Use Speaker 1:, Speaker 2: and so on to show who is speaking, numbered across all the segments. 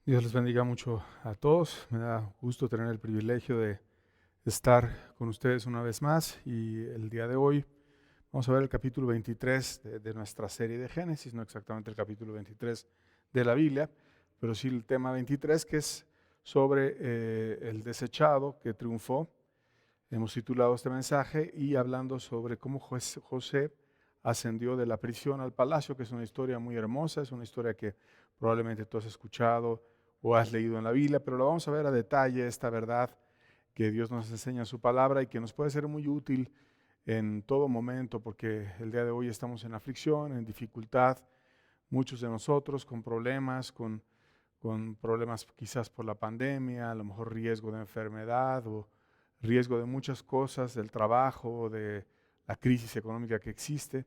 Speaker 1: Dios les bendiga mucho a todos. Me da gusto tener el privilegio de estar con ustedes una vez más y el día de hoy vamos a ver el capítulo 23 de nuestra serie de Génesis, no exactamente el capítulo 23 de la Biblia, pero sí el tema 23 que es sobre el desechado que triunfó. Hemos titulado este mensaje y hablando sobre cómo José ascendió de la prisión al palacio, que es una historia muy hermosa, es una historia que probablemente tú has escuchado o has leído en la Biblia, pero lo vamos a ver a detalle, esta verdad que Dios nos enseña en su palabra y que nos puede ser muy útil en todo momento, porque el día de hoy estamos en aflicción, en dificultad, muchos de nosotros con problemas quizás por la pandemia, a lo mejor riesgo de enfermedad o riesgo de muchas cosas, del trabajo, de la crisis económica que existe.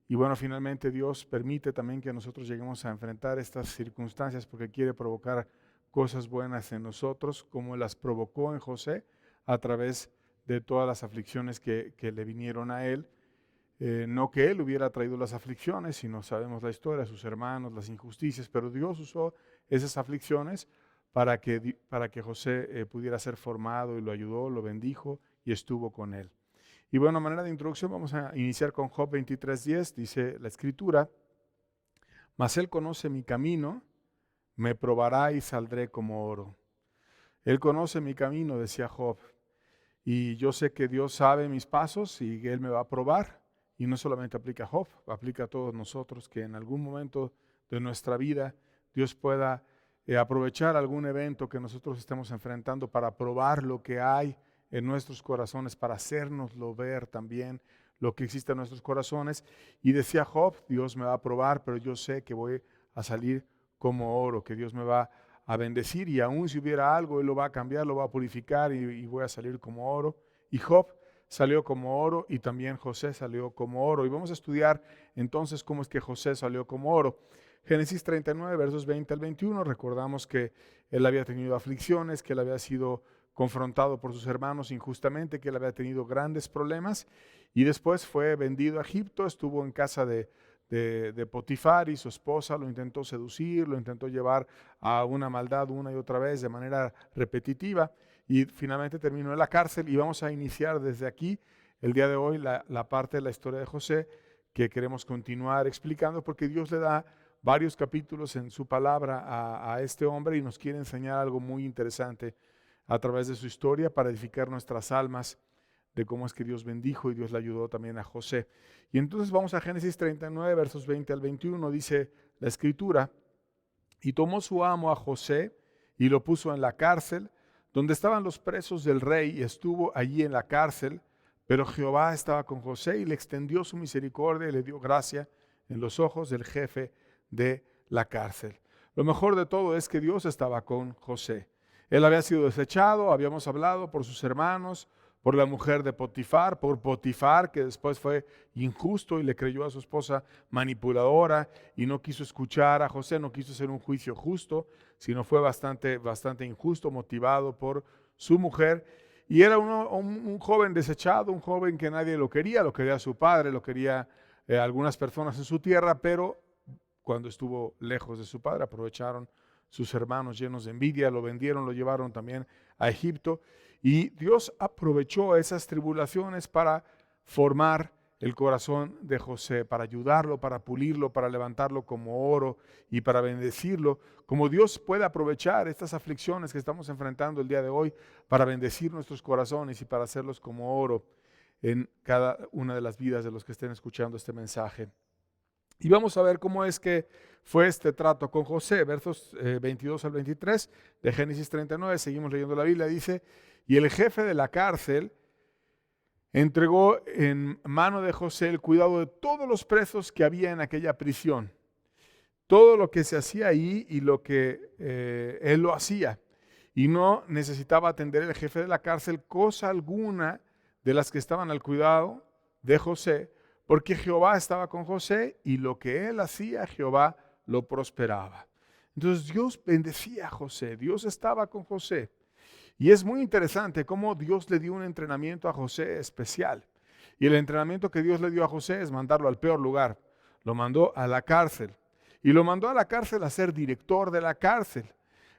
Speaker 1: Y bueno, finalmente Dios permite también que nosotros lleguemos a enfrentar estas circunstancias porque quiere provocar cosas buenas en nosotros, como las provocó en José a través de todas las aflicciones que le vinieron a él. No que él hubiera traído las aflicciones, sino sabemos la historia, sus hermanos, las injusticias, pero Dios usó esas aflicciones para que José pudiera ser formado y lo ayudó, lo bendijo y estuvo con él. Y bueno, a manera de introducción vamos a iniciar con Job 23:10, dice la escritura, mas él conoce mi camino, me probará y saldré como oro. Él conoce mi camino, decía Job, y yo sé que Dios sabe mis pasos y que Él me va a probar. Y no solamente aplica a Job, aplica a todos nosotros que en algún momento de nuestra vida Dios pueda aprovechar algún evento que nosotros estemos enfrentando para probar lo que hay en nuestros corazones, para hacernoslo ver también lo que existe en nuestros corazones. Y decía Job, Dios me va a probar, pero yo sé que voy a salir como oro, que Dios me va a bendecir y aún si hubiera algo, Él lo va a cambiar, lo va a purificar y voy a salir como oro. Y Job salió como oro y también José salió como oro. Y vamos a estudiar entonces cómo es que José salió como oro. Génesis 39, versos 20 al 21, recordamos que él había tenido aflicciones, que él había sido confrontado por sus hermanos injustamente, que él había tenido grandes problemas y después fue vendido a Egipto, estuvo en casa de Potifar y su esposa lo intentó seducir, lo intentó llevar a una maldad una y otra vez de manera repetitiva y finalmente terminó en la cárcel y vamos a iniciar desde aquí el día de hoy la parte de la historia de José que queremos continuar explicando porque Dios le da varios capítulos en su palabra a este hombre y nos quiere enseñar algo muy interesante a través de su historia para edificar nuestras almas de cómo es que Dios bendijo y Dios le ayudó también a José. Y entonces vamos a Génesis 39, versos 20 al 21, dice la escritura, y tomó su amo a José y lo puso en la cárcel, donde estaban los presos del rey, y estuvo allí en la cárcel, pero Jehová estaba con José y le extendió su misericordia y le dio gracia en los ojos del jefe de la cárcel. Lo mejor de todo es que Dios estaba con José. Él había sido desechado, habíamos hablado por sus hermanos, por la mujer de Potifar, por Potifar, que después fue injusto y le creyó a su esposa manipuladora y no quiso escuchar a José, no quiso hacer un juicio justo, sino fue bastante injusto, motivado por su mujer. Y era un joven desechado, un joven que nadie lo quería su padre, lo quería algunas personas en su tierra, pero cuando estuvo lejos de su padre aprovecharon sus hermanos llenos de envidia, lo vendieron, lo llevaron también a Egipto. Y Dios aprovechó esas tribulaciones para formar el corazón de José, para ayudarlo, para pulirlo, para levantarlo como oro y para bendecirlo. Como Dios puede aprovechar estas aflicciones que estamos enfrentando el día de hoy para bendecir nuestros corazones y para hacerlos como oro en cada una de las vidas de los que estén escuchando este mensaje. Y vamos a ver cómo es que fue este trato con José, versos 22 al 23 de Génesis 39, seguimos leyendo la Biblia, dice, y el jefe de la cárcel entregó en mano de José el cuidado de todos los presos que había en aquella prisión, todo lo que se hacía ahí y lo que él lo hacía. Y no necesitaba atender el jefe de la cárcel cosa alguna de las que estaban al cuidado de José, porque Jehová estaba con José y lo que él hacía, Jehová lo prosperaba. Entonces Dios bendecía a José, Dios estaba con José. Y es muy interesante cómo Dios le dio un entrenamiento a José especial. Y el entrenamiento que Dios le dio a José es mandarlo al peor lugar. Lo mandó a la cárcel. Y lo mandó a la cárcel a ser director de la cárcel.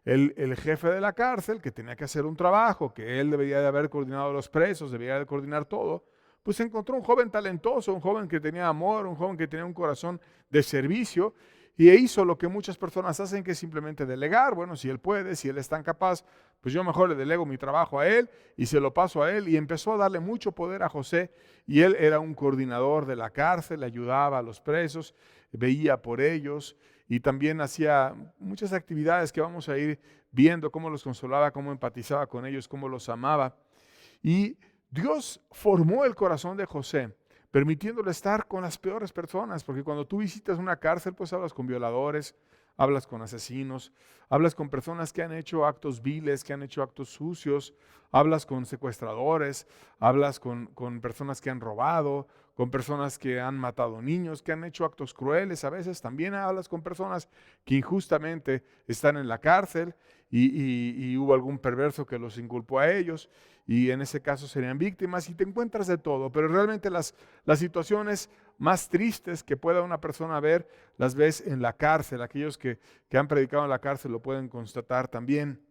Speaker 1: el jefe de la cárcel, que tenía que hacer un trabajo, que él debería de haber coordinado a los presos, debería de coordinar todo, pues encontró un joven talentoso, un joven que tenía amor, un joven que tenía un corazón de servicio, y hizo lo que muchas personas hacen, que es simplemente delegar. Bueno, si él puede, si él es tan capaz, pues yo mejor le delego mi trabajo a él y se lo paso a él. Y empezó a darle mucho poder a José, y él era un coordinador de la cárcel, le ayudaba a los presos, veía por ellos y también hacía muchas actividades que vamos a ir viendo, cómo los consolaba, cómo empatizaba con ellos, cómo los amaba. Y Dios formó el corazón de José, permitiéndole estar con las peores personas, porque cuando tú visitas una cárcel, pues hablas con violadores, hablas con asesinos, hablas con personas que han hecho actos viles, que han hecho actos sucios, hablas con secuestradores, hablas con personas que han robado, con personas que han matado niños, que han hecho actos crueles. A veces también hablas con personas que injustamente están en la cárcel y hubo algún perverso que los inculpó a ellos, y en ese caso serían víctimas, y te encuentras de todo. Pero realmente las situaciones más tristes que pueda una persona ver, las ves en la cárcel. Aquellos que han predicado en la cárcel lo pueden constatar también.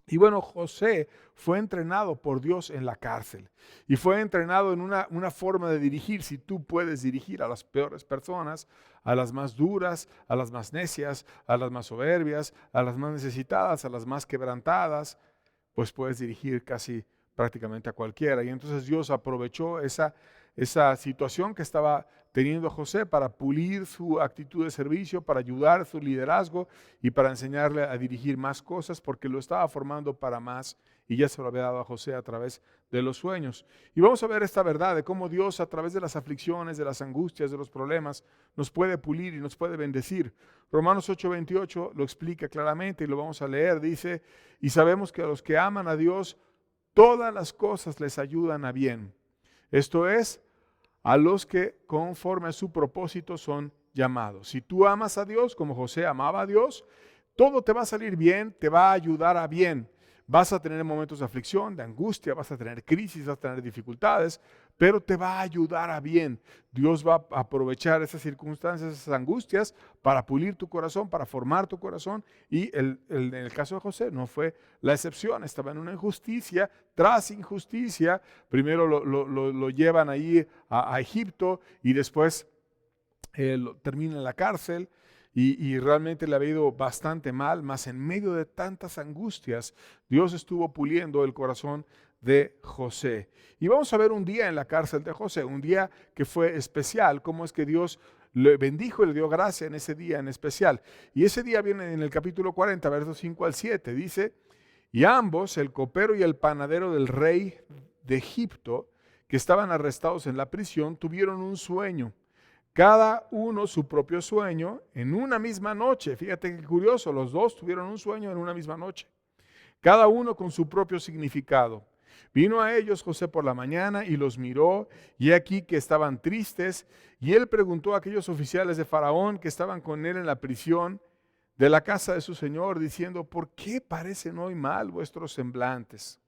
Speaker 1: Y bueno, José fue entrenado por Dios en la cárcel, y fue entrenado en una forma de dirigir. Si tú puedes dirigir a las peores personas, a las más duras, a las más necias, a las más soberbias, a las más necesitadas, a las más quebrantadas, pues puedes dirigir casi prácticamente a cualquiera. Y entonces Dios aprovechó esa situación que estaba teniendo José para pulir su actitud de servicio, para ayudar su liderazgo y para enseñarle a dirigir más cosas, porque lo estaba formando para más, y ya se lo había dado a José a través de los sueños. Y vamos a ver esta verdad de cómo Dios, a través de las aflicciones, de las angustias, de los problemas, nos puede pulir y nos puede bendecir. Romanos 8:28 lo explica claramente y lo vamos a leer. Dice: y sabemos que a los que aman a Dios, todas las cosas les ayudan a bien. Esto es, a los que conforme a su propósito son llamados. Si tú amas a Dios como José amaba a Dios, todo te va a salir bien, te va a ayudar a bien. Vas a tener momentos de aflicción, de angustia, vas a tener crisis, vas a tener dificultades, pero te va a ayudar a bien. Dios va a aprovechar esas circunstancias, esas angustias, para pulir tu corazón, para formar tu corazón. Y en el caso de José no fue la excepción. Estaba en una injusticia tras injusticia. Primero lo llevan ahí a Egipto, y después termina en la cárcel. Y realmente le había ido bastante mal, mas en medio de tantas angustias, Dios estuvo puliendo el corazón de José. Y vamos a ver un día en la cárcel de José, un día que fue especial, cómo es que Dios le bendijo y le dio gracia en ese día en especial. Y ese día viene en el capítulo 40, versos 5 al 7, dice: y ambos, el copero y el panadero del rey de Egipto, que estaban arrestados en la prisión, tuvieron un sueño, cada uno su propio sueño, en una misma noche. Fíjate qué curioso, los dos tuvieron un sueño en una misma noche, cada uno con su propio significado. Vino a ellos José por la mañana y los miró, y he aquí que estaban tristes, y él preguntó a aquellos oficiales de Faraón que estaban con él en la prisión de la casa de su señor, diciendo: ¿por qué parecen hoy mal vuestros semblantes?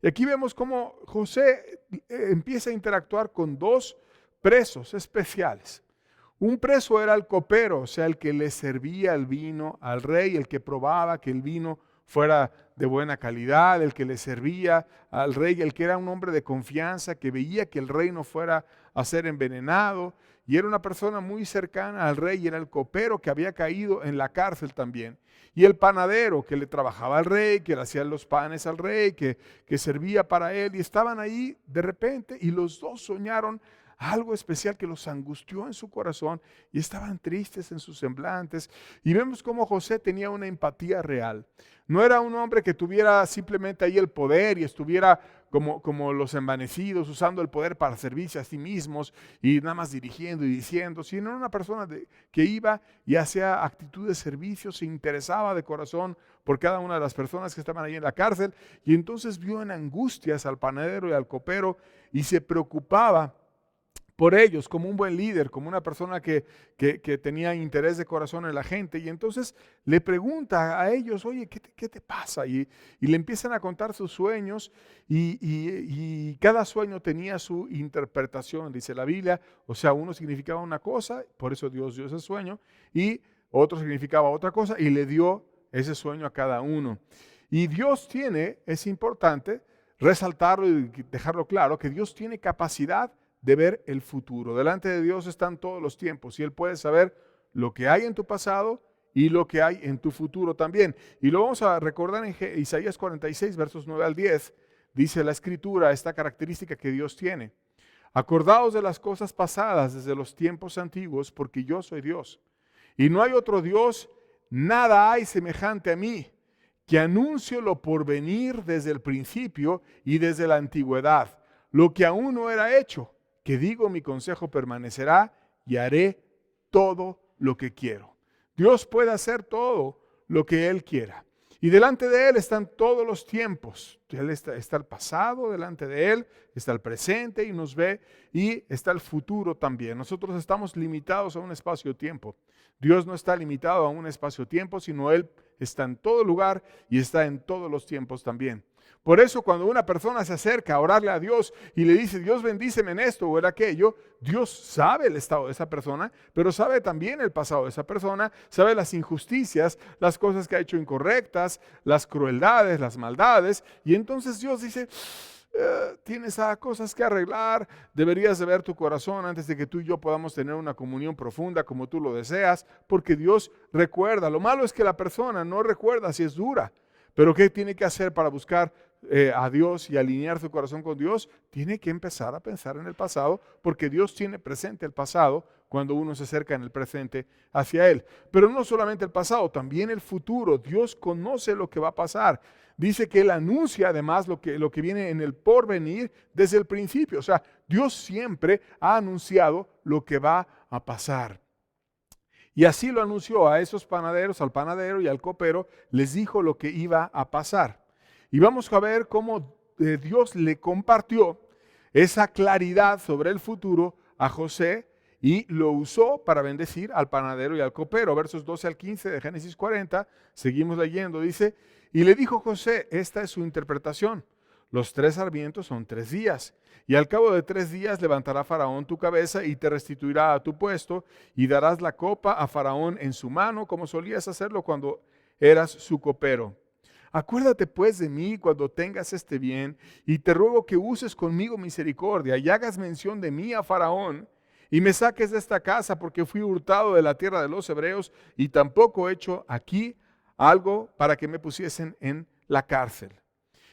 Speaker 1: Y aquí vemos cómo José empieza a interactuar con dos presos especiales. Un preso era el copero, o sea, el que le servía el vino al rey, el que probaba que el vino fuera de buena calidad, el que le servía al rey, el que era un hombre de confianza, que veía que el rey no fuera a ser envenenado, y era una persona muy cercana al rey, y era el copero que había caído en la cárcel también. Y el panadero que le trabajaba al rey, que le hacía los panes al rey, que servía para él, y estaban ahí de repente, y los dos soñaron algo especial que los angustió en su corazón, y estaban tristes en sus semblantes. Y vemos cómo José tenía una empatía real. No era un hombre que tuviera simplemente ahí el poder y estuviera como los envanecidos, usando el poder para servirse a sí mismos y nada más dirigiendo y diciendo, sino era una persona que iba y hacía actitud de servicio, se interesaba de corazón por cada una de las personas que estaban ahí en la cárcel. Y entonces vio en angustias al panadero y al copero, y se preocupaba por ellos como un buen líder, como una persona que tenía interés de corazón en la gente. Y entonces le pregunta a ellos: oye, ¿qué te pasa? Y le empiezan a contar sus sueños, y cada sueño tenía su interpretación, dice la Biblia. O sea, uno significaba una cosa, por eso Dios dio ese sueño, y otro significaba otra cosa, y le dio ese sueño a cada uno. Y Dios tiene, es importante resaltarlo y dejarlo claro, que Dios tiene capacidad de ver el futuro. Delante de Dios están todos los tiempos y Él puede saber lo que hay en tu pasado y lo que hay en tu futuro también. Y lo vamos a recordar en Isaías 46, versos 9 al 10. Dice la Escritura esta característica que Dios tiene. Acordaos de las cosas pasadas desde los tiempos antiguos, porque yo soy Dios. Y no hay otro Dios, nada hay semejante a mí, que anuncio lo por venir desde el principio y desde la antigüedad, lo que aún no era hecho, que digo mi consejo permanecerá y haré todo lo que quiero. Dios puede hacer todo lo que Él quiera. Y delante de Él están todos los tiempos. Él está el pasado delante de Él, está el presente y nos ve, y está el futuro también. Nosotros estamos limitados a un espacio-tiempo. Dios no está limitado a un espacio-tiempo, sino Él está en todo lugar y está en todos los tiempos también. Por eso cuando una persona se acerca a orarle a Dios y le dice, Dios bendíceme en esto o en aquello, Dios sabe el estado de esa persona, pero sabe también el pasado de esa persona, sabe las injusticias, las cosas que ha hecho incorrectas, las crueldades, las maldades, y entonces Dios dice, tienes cosas que arreglar, deberías de ver tu corazón antes de que tú y yo podamos tener una comunión profunda como tú lo deseas, porque Dios recuerda. Lo malo es que la persona no recuerda si es dura, pero ¿qué tiene que hacer para buscar a Dios y alinear su corazón con Dios? Tiene que empezar a pensar en el pasado, porque Dios tiene presente el pasado cuando uno se acerca en el presente hacia Él. Pero no solamente el pasado, también el futuro. Dios conoce lo que va a pasar. Dice que Él anuncia además lo que viene en el porvenir desde el principio. O sea, Dios siempre ha anunciado lo que va a pasar. Y así lo anunció a esos panaderos, al panadero y al copero, les dijo lo que iba a pasar. Y vamos a ver cómo Dios le compartió esa claridad sobre el futuro a José y lo usó para bendecir al panadero y al copero. Versos 12 al 15 de Génesis 40, seguimos leyendo, dice, y le dijo José, esta es su interpretación. Los 3 sarmientos son 3 días, y al cabo de 3 días levantará Faraón tu cabeza y te restituirá a tu puesto, y darás la copa a Faraón en su mano, como solías hacerlo cuando eras su copero. Acuérdate pues de mí cuando tengas este bien, y te ruego que uses conmigo misericordia, y hagas mención de mí a Faraón, y me saques de esta casa, porque fui hurtado de la tierra de los hebreos, y tampoco he hecho aquí algo para que me pusiesen en la cárcel.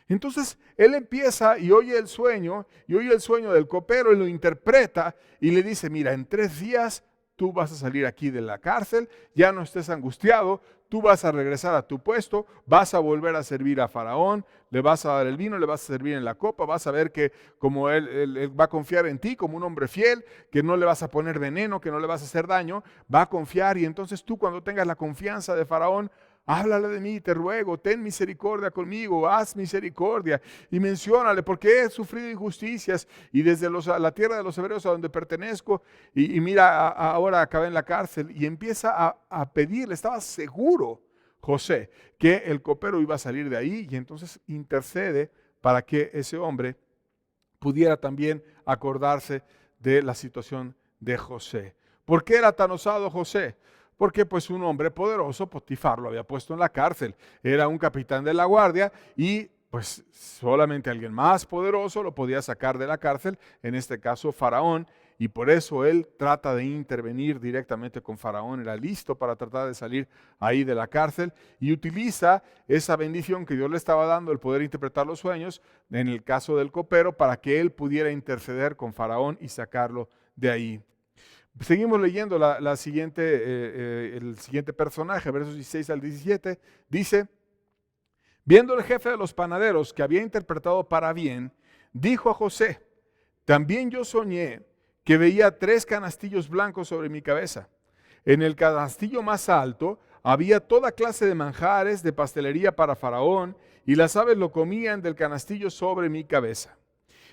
Speaker 1: Entonces él empieza y oye el sueño del copero y lo interpreta y le dice, mira, en 3 días tú vas a salir aquí de la cárcel, ya no estés angustiado, tú vas a regresar a tu puesto, vas a volver a servir a Faraón, le vas a dar el vino, le vas a servir en la copa, vas a ver que como él va a confiar en ti como un hombre fiel, que no le vas a poner veneno, que no le vas a hacer daño, va a confiar, y entonces tú cuando tengas la confianza de Faraón, háblale de mí, te ruego, ten misericordia conmigo, haz misericordia y menciónale porque he sufrido injusticias y desde la tierra de los hebreos a donde pertenezco y mira, ahora acabé en la cárcel, y empieza a pedirle. Estaba seguro José que el copero iba a salir de ahí, y entonces intercede para que ese hombre pudiera también acordarse de la situación de José. ¿Por qué era tan osado José? Porque pues un hombre poderoso, Potifar, lo había puesto en la cárcel. Era un capitán de la guardia y pues solamente alguien más poderoso lo podía sacar de la cárcel, en este caso Faraón, y por eso él trata de intervenir directamente con Faraón. Era listo para tratar de salir ahí de la cárcel y utiliza esa bendición que Dios le estaba dando, el poder interpretar los sueños, en el caso del copero, para que él pudiera interceder con Faraón y sacarlo de ahí. Seguimos leyendo el siguiente personaje, versos 16 al 17, dice, viendo el jefe de los panaderos que había interpretado para bien, dijo a José, también yo soñé que veía 3 canastillos blancos sobre mi cabeza. En el canastillo más alto había toda clase de manjares de pastelería para Faraón, y las aves lo comían del canastillo sobre mi cabeza.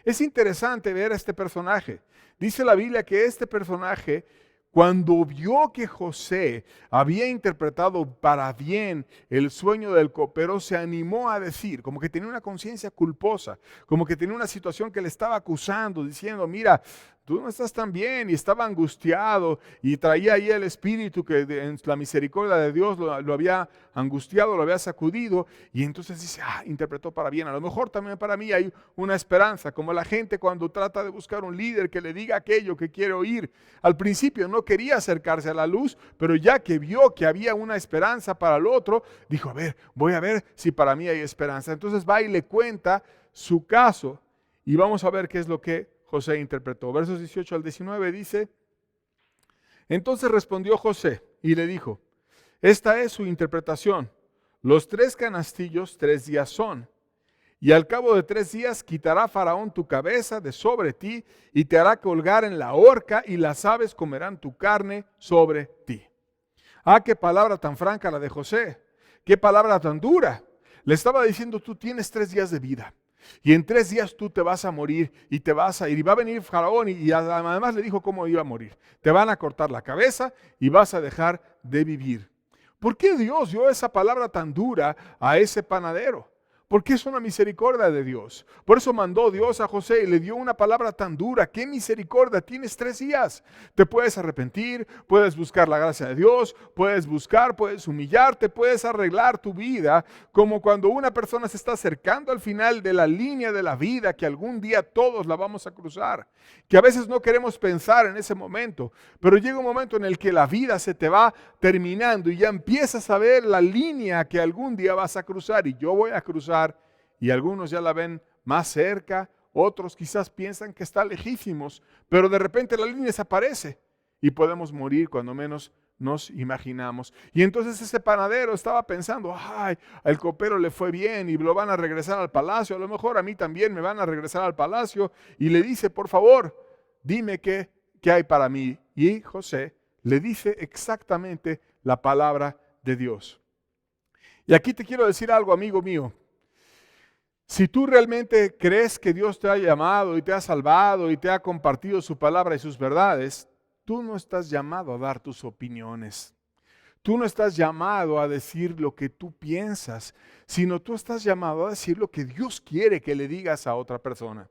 Speaker 1: Es interesante ver a este personaje. Dice la Biblia que este personaje, cuando vio que José había interpretado para bien el sueño del copero, se animó a decir, como que tenía una conciencia culposa, como que tenía una situación que le estaba acusando, diciendo, mira, tú no estás tan bien, y estaba angustiado y traía ahí el espíritu que en la misericordia de Dios lo había angustiado, lo había sacudido, y entonces dice, interpretó para bien, a lo mejor también para mí hay una esperanza, como la gente cuando trata de buscar un líder que le diga aquello que quiere oír. Al principio no quería acercarse a la luz, pero ya que vio que había una esperanza para el otro, dijo, a ver, voy a ver si para mí hay esperanza. Entonces va y le cuenta su caso, y vamos a ver qué es lo que José interpretó. Versos 18 al 19 dice, entonces respondió José y le dijo, esta es su interpretación. Los 3 canastillos 3 días son, y al cabo de 3 días quitará Faraón tu cabeza de sobre ti y te hará colgar en la horca, y las aves comerán tu carne sobre ti. Qué palabra tan franca la de José, qué palabra tan dura. Le estaba diciendo, tú tienes 3 días de vida. Y en 3 días tú te vas a morir y te vas a ir. Y va a venir Faraón y además le dijo cómo iba a morir. Te van a cortar la cabeza y vas a dejar de vivir. ¿Por qué Dios dio esa palabra tan dura a ese panadero? Porque es una misericordia de Dios. Por eso mandó Dios a José y le dio una palabra tan dura. ¡Qué misericordia! Tienes 3 días. Te puedes arrepentir, puedes buscar la gracia de Dios, puedes humillarte, puedes arreglar tu vida. Como cuando una persona se está acercando al final de la línea de la vida, que algún día todos la vamos a cruzar. Que a veces no queremos pensar en ese momento, pero llega un momento en el que la vida se te va terminando y ya empiezas a ver la línea que algún día vas a cruzar, y yo voy a cruzar. Y algunos ya la ven más cerca, otros quizás piensan que está lejísimos, pero de repente la línea desaparece y podemos morir cuando menos nos imaginamos. Y entonces ese panadero estaba pensando, al copero le fue bien y lo van a regresar al palacio, a lo mejor a mí también me van a regresar al palacio, y le dice, por favor, dime qué hay para mí. Y José le dice exactamente la palabra de Dios. Y aquí te quiero decir algo, amigo mío. Si tú realmente crees que Dios te ha llamado y te ha salvado y te ha compartido su palabra y sus verdades, tú no estás llamado a dar tus opiniones. Tú no estás llamado a decir lo que tú piensas, sino tú estás llamado a decir lo que Dios quiere que le digas a otra persona.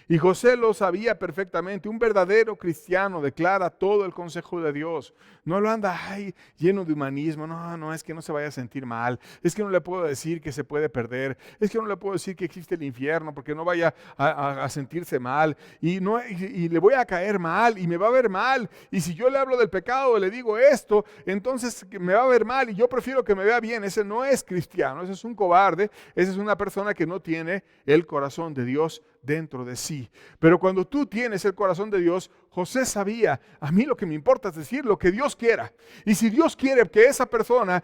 Speaker 1: Y José lo sabía perfectamente. Un verdadero cristiano declara todo el consejo de Dios. No lo anda lleno de humanismo. No, es que no se vaya a sentir mal. Es que no le puedo decir que se puede perder. Es que no le puedo decir que existe el infierno porque no vaya a sentirse mal. Y le voy a caer mal y me va a ver mal. Y si yo le hablo del pecado, le digo esto, entonces me va a ver mal y yo prefiero que me vea bien. Ese no es cristiano. Ese es un cobarde. Esa es una persona que no tiene el corazón de Dios dentro de sí. Pero cuando tú tienes el corazón de Dios, José sabía, a mí lo que me importa es decir lo que Dios quiera. Y si Dios quiere que esa persona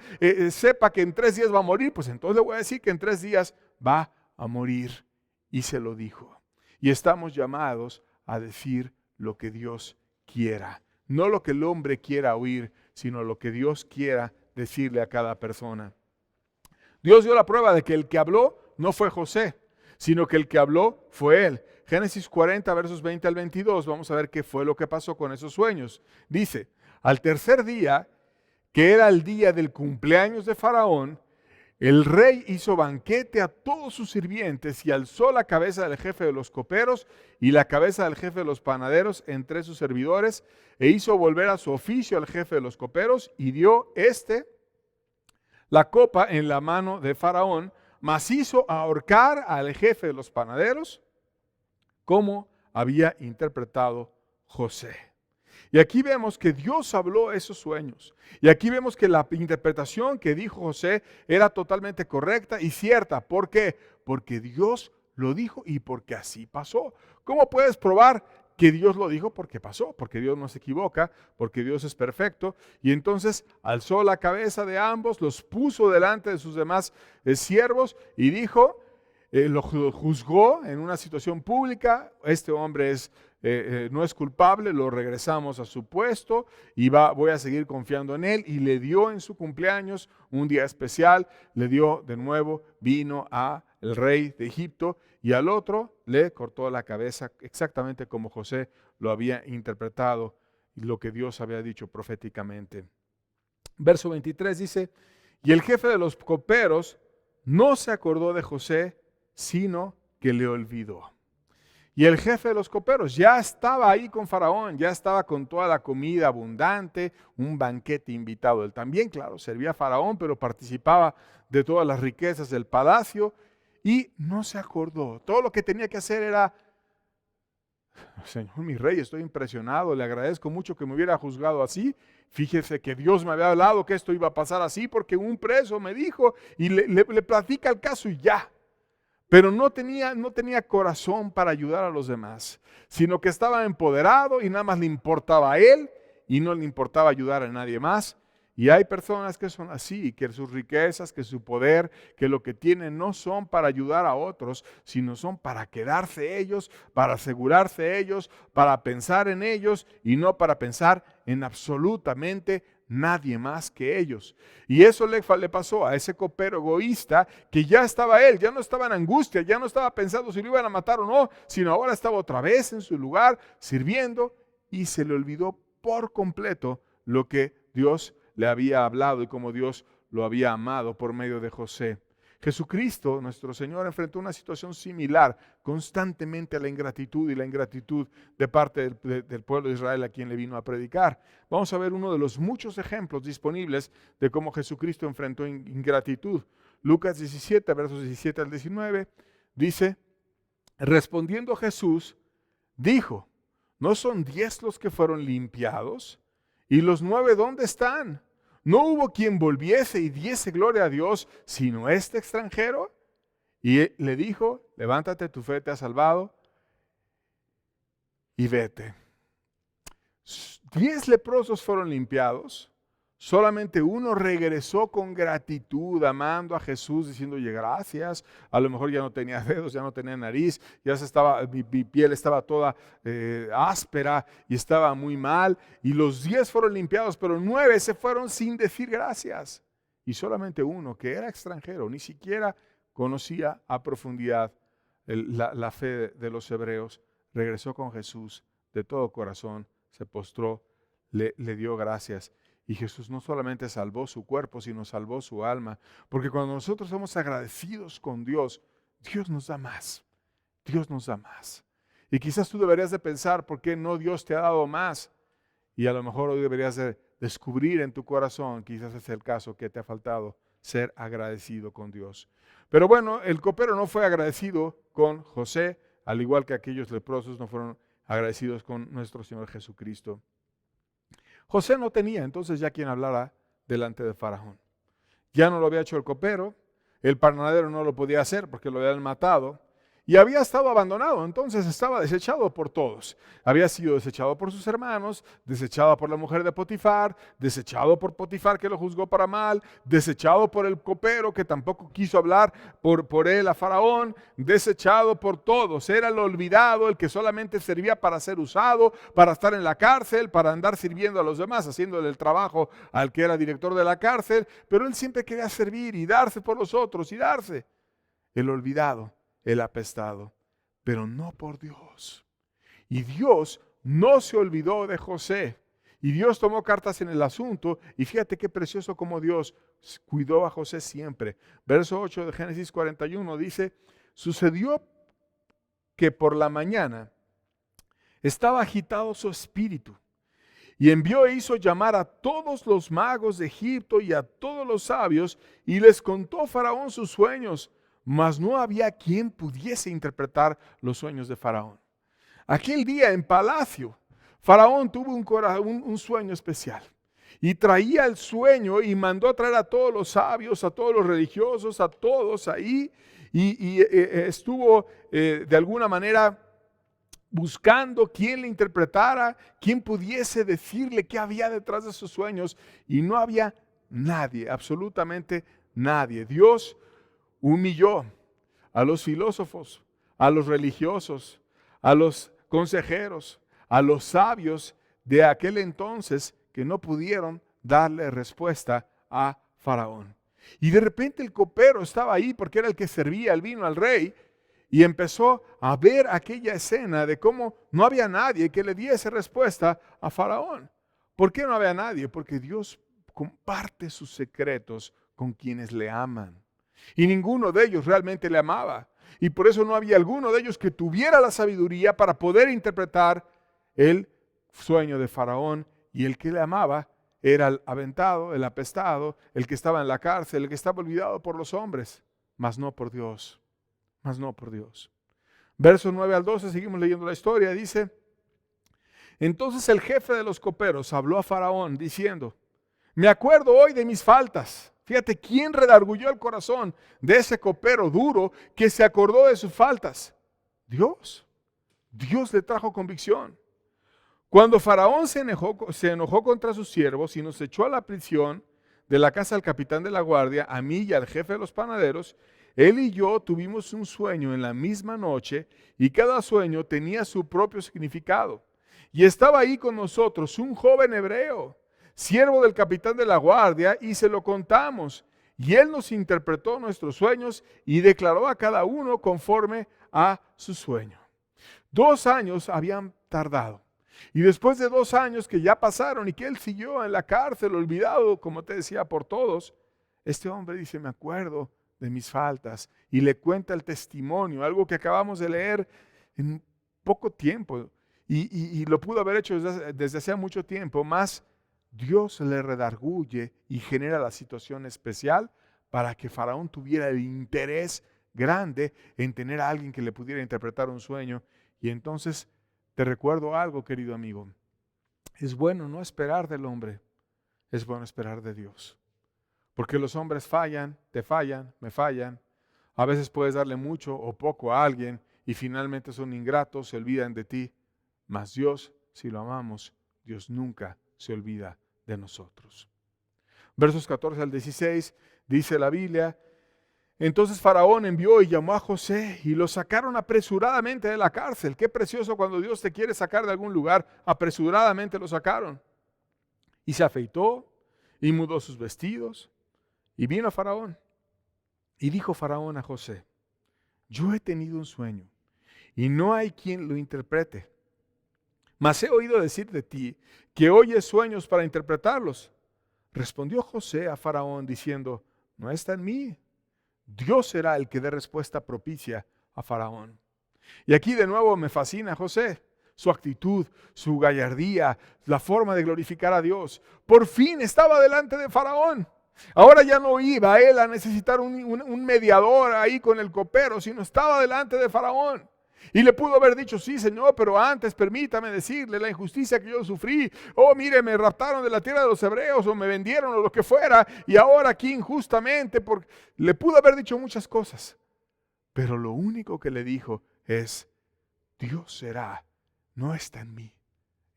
Speaker 1: sepa que en 3 días va a morir, pues entonces le voy a decir que en 3 días va a morir. Y se lo dijo. Y estamos llamados a decir lo que Dios quiera. No lo que el hombre quiera oír, sino lo que Dios quiera decirle a cada persona. Dios dio la prueba de que el que habló no fue José, sino que el que habló fue él. Génesis 40, versos 20 al 22, vamos a ver qué fue lo que pasó con esos sueños. Dice, al tercer día, que era el día del cumpleaños de Faraón, el rey hizo banquete a todos sus sirvientes y alzó la cabeza del jefe de los coperos y la cabeza del jefe de los panaderos entre sus servidores, e hizo volver a su oficio al jefe de los coperos, y dio la copa en la mano de Faraón, mas hizo ahorcar al jefe de los panaderos, como había interpretado José. Y aquí vemos que Dios habló esos sueños. Y aquí vemos que la interpretación que dijo José era totalmente correcta y cierta. ¿Por qué? Porque Dios lo dijo y porque así pasó. ¿Cómo puedes probar que Dios lo dijo? Porque pasó, porque Dios no se equivoca, porque Dios es perfecto. Y entonces alzó la cabeza de ambos, los puso delante de sus demás siervos y dijo, lo juzgó en una situación pública. Este hombre no es culpable, lo regresamos a su puesto y voy a seguir confiando en él. Y le dio en su cumpleaños un día especial, le dio de nuevo vino al rey de Egipto, y al otro le cortó la cabeza exactamente como José lo había interpretado y lo que Dios había dicho proféticamente. Verso 23 dice, y el jefe de los coperos no se acordó de José, sino que le olvidó. Y el jefe de los coperos ya estaba ahí con Faraón, ya estaba con toda la comida abundante, un banquete invitado. Él también, claro, servía a Faraón, pero participaba de todas las riquezas del palacio y no se acordó. Todo lo que tenía que hacer era: Señor mi rey, estoy impresionado, le agradezco mucho que me hubiera juzgado así. Fíjese que Dios me había hablado que esto iba a pasar así porque un preso me dijo, y le platica el caso y ya. Pero no tenía corazón para ayudar a los demás, sino que estaba empoderado y nada más le importaba a él y no le importaba ayudar a nadie más. Y hay personas que son así, que sus riquezas, que su poder, que lo que tienen no son para ayudar a otros, sino son para quedarse ellos, para asegurarse ellos, para pensar en ellos y no para pensar en absolutamente nadie más que ellos. Y eso le pasó a ese copero egoísta, que ya estaba él, ya no estaba en angustia, ya no estaba pensando si lo iban a matar o no, sino ahora estaba otra vez en su lugar sirviendo, y se le olvidó por completo lo que Dios le había hablado y cómo Dios lo había amado por medio de José. Jesucristo, nuestro Señor, enfrentó una situación similar constantemente a la ingratitud y la ingratitud de parte del pueblo de Israel a quien le vino a predicar. Vamos a ver uno de los muchos ejemplos disponibles de cómo Jesucristo enfrentó ingratitud. Lucas 17, versos 17 al 19, dice: respondiendo Jesús, dijo: ¿no son 10 los que fueron limpiados? ¿Y los 9 dónde están? ¿No hubo quien volviese y diese gloria a Dios sino este extranjero? Y le dijo: levántate, tu fe te ha salvado, y vete. 10 leprosos fueron limpiados. Solamente uno regresó con gratitud, amando a Jesús, diciendo: oye, gracias. A lo mejor ya no tenía dedos, ya no tenía nariz, mi piel estaba toda áspera y estaba muy mal. Y los 10 fueron limpiados, pero 9 se fueron sin decir gracias. Y solamente uno, que era extranjero, ni siquiera conocía a profundidad la fe de los hebreos, regresó con Jesús de todo corazón, se postró, le dio gracias. Y Jesús no solamente salvó su cuerpo, sino salvó su alma. Porque cuando nosotros somos agradecidos con Dios, Dios nos da más. Dios nos da más. Y quizás tú deberías de pensar por qué no Dios te ha dado más. Y a lo mejor hoy deberías de descubrir en tu corazón, quizás es el caso, que te ha faltado ser agradecido con Dios. Pero bueno, el copero no fue agradecido con José, al igual que aquellos leprosos no fueron agradecidos con nuestro Señor Jesucristo. José no tenía entonces ya quien hablara delante de Faraón. Ya no lo había hecho el copero, el panadero no lo podía hacer porque lo habían matado, y había estado abandonado, entonces estaba desechado por todos. Había sido desechado por sus hermanos, desechado por la mujer de Potifar, desechado por Potifar que lo juzgó para mal, desechado por el copero que tampoco quiso hablar por él a Faraón, desechado por todos. Era el olvidado, el que solamente servía para ser usado, para estar en la cárcel, para andar sirviendo a los demás, haciéndole el trabajo al que era director de la cárcel, pero él siempre quería servir y darse por los otros y darse. El olvidado, el apestado, pero no por Dios. Y Dios no se olvidó de José. Y Dios tomó cartas en el asunto. Y fíjate qué precioso como Dios cuidó a José siempre. Verso 8 de Génesis 41 dice: sucedió que por la mañana estaba agitado su espíritu, y envió e hizo llamar a todos los magos de Egipto y a todos los sabios, y les contó Faraón sus sueños. Mas no había quien pudiese interpretar los sueños de Faraón. Aquel día en palacio, Faraón tuvo un sueño especial. Y traía el sueño y mandó a traer a todos los sabios, a todos los religiosos, a todos ahí. Y estuvo de alguna manera buscando quién le interpretara, quién pudiese decirle qué había detrás de sus sueños. Y no había nadie, absolutamente nadie. Dios humilló a los filósofos, a los religiosos, a los consejeros, a los sabios de aquel entonces, que no pudieron darle respuesta a Faraón. Y de repente el copero estaba ahí porque era el que servía el vino al rey, y empezó a ver aquella escena de cómo no había nadie que le diese respuesta a Faraón. ¿Por qué no había nadie? Porque Dios comparte sus secretos con quienes le aman. Y ninguno de ellos realmente le amaba. y por eso no había alguno de ellos que tuviera la sabiduría para poder interpretar el sueño de Faraón, y el que le amaba era el aventado, el apestado, el que estaba en la cárcel, el que estaba olvidado por los hombres, mas no por Dios, mas no por Dios. Versos 9 al 12, seguimos leyendo la historia, dice: entonces el jefe de los coperos habló a Faraón diciendo: me acuerdo hoy de mis faltas. Fíjate quién redarguyó el corazón de ese copero duro que se acordó de sus faltas. Dios. Dios le trajo convicción. Cuando Faraón se enojó contra sus siervos y nos echó a la prisión de la casa del capitán de la guardia, a mí y al jefe de los panaderos, él y yo tuvimos un sueño en la misma noche, y cada sueño tenía su propio significado. Y estaba ahí con nosotros un joven hebreo, siervo del capitán de la guardia, y se lo contamos. Y él nos interpretó nuestros sueños y declaró a cada uno conforme a su sueño. 2 años habían tardado. Y después de 2 años que ya pasaron y que él siguió en la cárcel, olvidado, como te decía, por todos, este hombre dice: me acuerdo de mis faltas, y le cuenta el testimonio, algo que acabamos de leer en poco tiempo, y lo pudo haber hecho desde hacía mucho tiempo, más Dios le redarguye y genera la situación especial para que Faraón tuviera el interés grande en tener a alguien que le pudiera interpretar un sueño. Y entonces te recuerdo algo, querido amigo: es bueno no esperar del hombre, es bueno esperar de Dios. Porque los hombres fallan, te fallan, me fallan. A veces puedes darle mucho o poco a alguien y finalmente son ingratos, se olvidan de ti. Mas Dios, si lo amamos, Dios nunca se olvida de nosotros. Versos 14 al 16 dice la Biblia: entonces Faraón envió y llamó a José y lo sacaron apresuradamente de la cárcel. Qué precioso cuando Dios te quiere sacar de algún lugar, apresuradamente lo sacaron. Y se afeitó y mudó sus vestidos y vino a Faraón. Y dijo Faraón a José: yo he tenido un sueño y no hay quien lo interprete. Mas he oído decir de ti que oyes sueños para interpretarlos. Respondió José a Faraón diciendo: no está en mí. Dios será el que dé respuesta propicia a Faraón. Y aquí de nuevo me fascina José, su actitud, su gallardía, la forma de glorificar a Dios. Por fin estaba delante de Faraón. Ahora ya no iba él a necesitar un mediador ahí con el copero, sino estaba delante de Faraón. Y le pudo haber dicho: sí, Señor, pero antes permítame decirle la injusticia que yo sufrí. Oh, mire, me raptaron de la tierra de los hebreos, o me vendieron, o lo que fuera, y ahora aquí injustamente. Le pudo haber dicho muchas cosas, pero lo único que le dijo es: Dios será, no está en mí,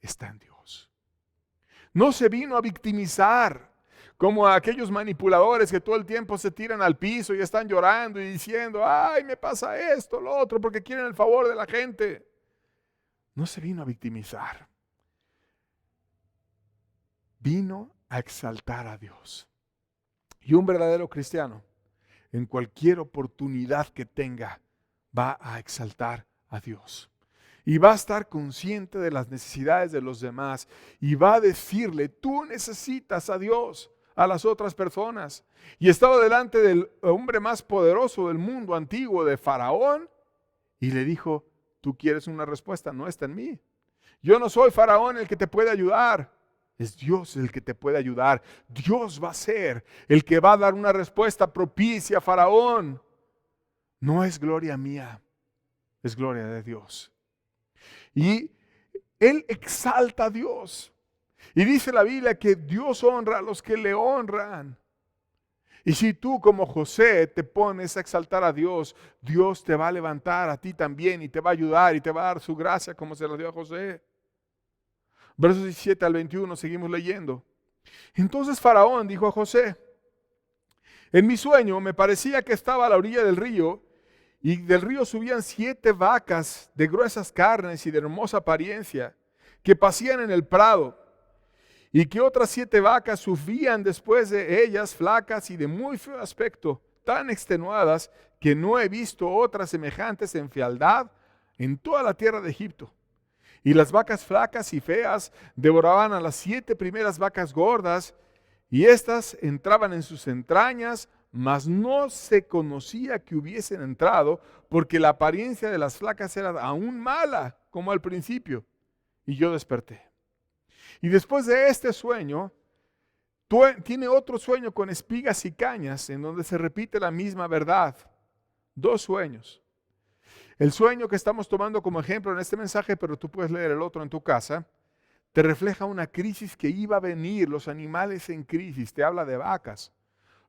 Speaker 1: está en Dios. No se vino a victimizar como a aquellos manipuladores que todo el tiempo se tiran al piso y están llorando y diciendo: ay, me pasa esto, lo otro, porque quieren el favor de la gente. No se vino a victimizar. Vino a exaltar a Dios. Y un verdadero cristiano, en cualquier oportunidad que tenga, va a exaltar a Dios. Y va a estar consciente de las necesidades de los demás. Y va a decirle: tú necesitas a Dios, a las otras personas. Y estaba delante del hombre más poderoso del mundo antiguo, de Faraón, y le dijo: tú quieres una respuesta, no está en mí. Yo no soy Faraón el que te puede ayudar, es Dios el que te puede ayudar. Dios va a ser el que va a dar una respuesta propicia a Faraón. No es gloria mía, es gloria de Dios. Y él exalta a Dios. Y dice la Biblia que Dios honra a los que le honran. Y si tú, como José, te pones a exaltar a Dios, Dios te va a levantar a ti también y te va a ayudar y te va a dar su gracia como se la dio a José. Versos 17 al 21 seguimos leyendo. Entonces Faraón dijo a José: en mi sueño me parecía que estaba a la orilla del río, y del río subían 7 vacas de gruesas carnes y de hermosa apariencia, que pasían en el prado, y que otras 7 vacas subían después de ellas, flacas y de muy feo aspecto, tan extenuadas que no he visto otras semejantes en fealdad en toda la tierra de Egipto. Y las vacas flacas y feas devoraban a las 7 primeras vacas gordas, y éstas entraban en sus entrañas, mas no se conocía que hubiesen entrado, porque la apariencia de las flacas era aún mala, como al principio. Y yo desperté. Y después de este sueño, tiene otro sueño con espigas y cañas, en donde se repite la misma verdad. 2 sueños. El sueño que estamos tomando como ejemplo en este mensaje, pero tú puedes leer el otro en tu casa, te refleja una crisis que iba a venir, los animales en crisis, te habla de vacas.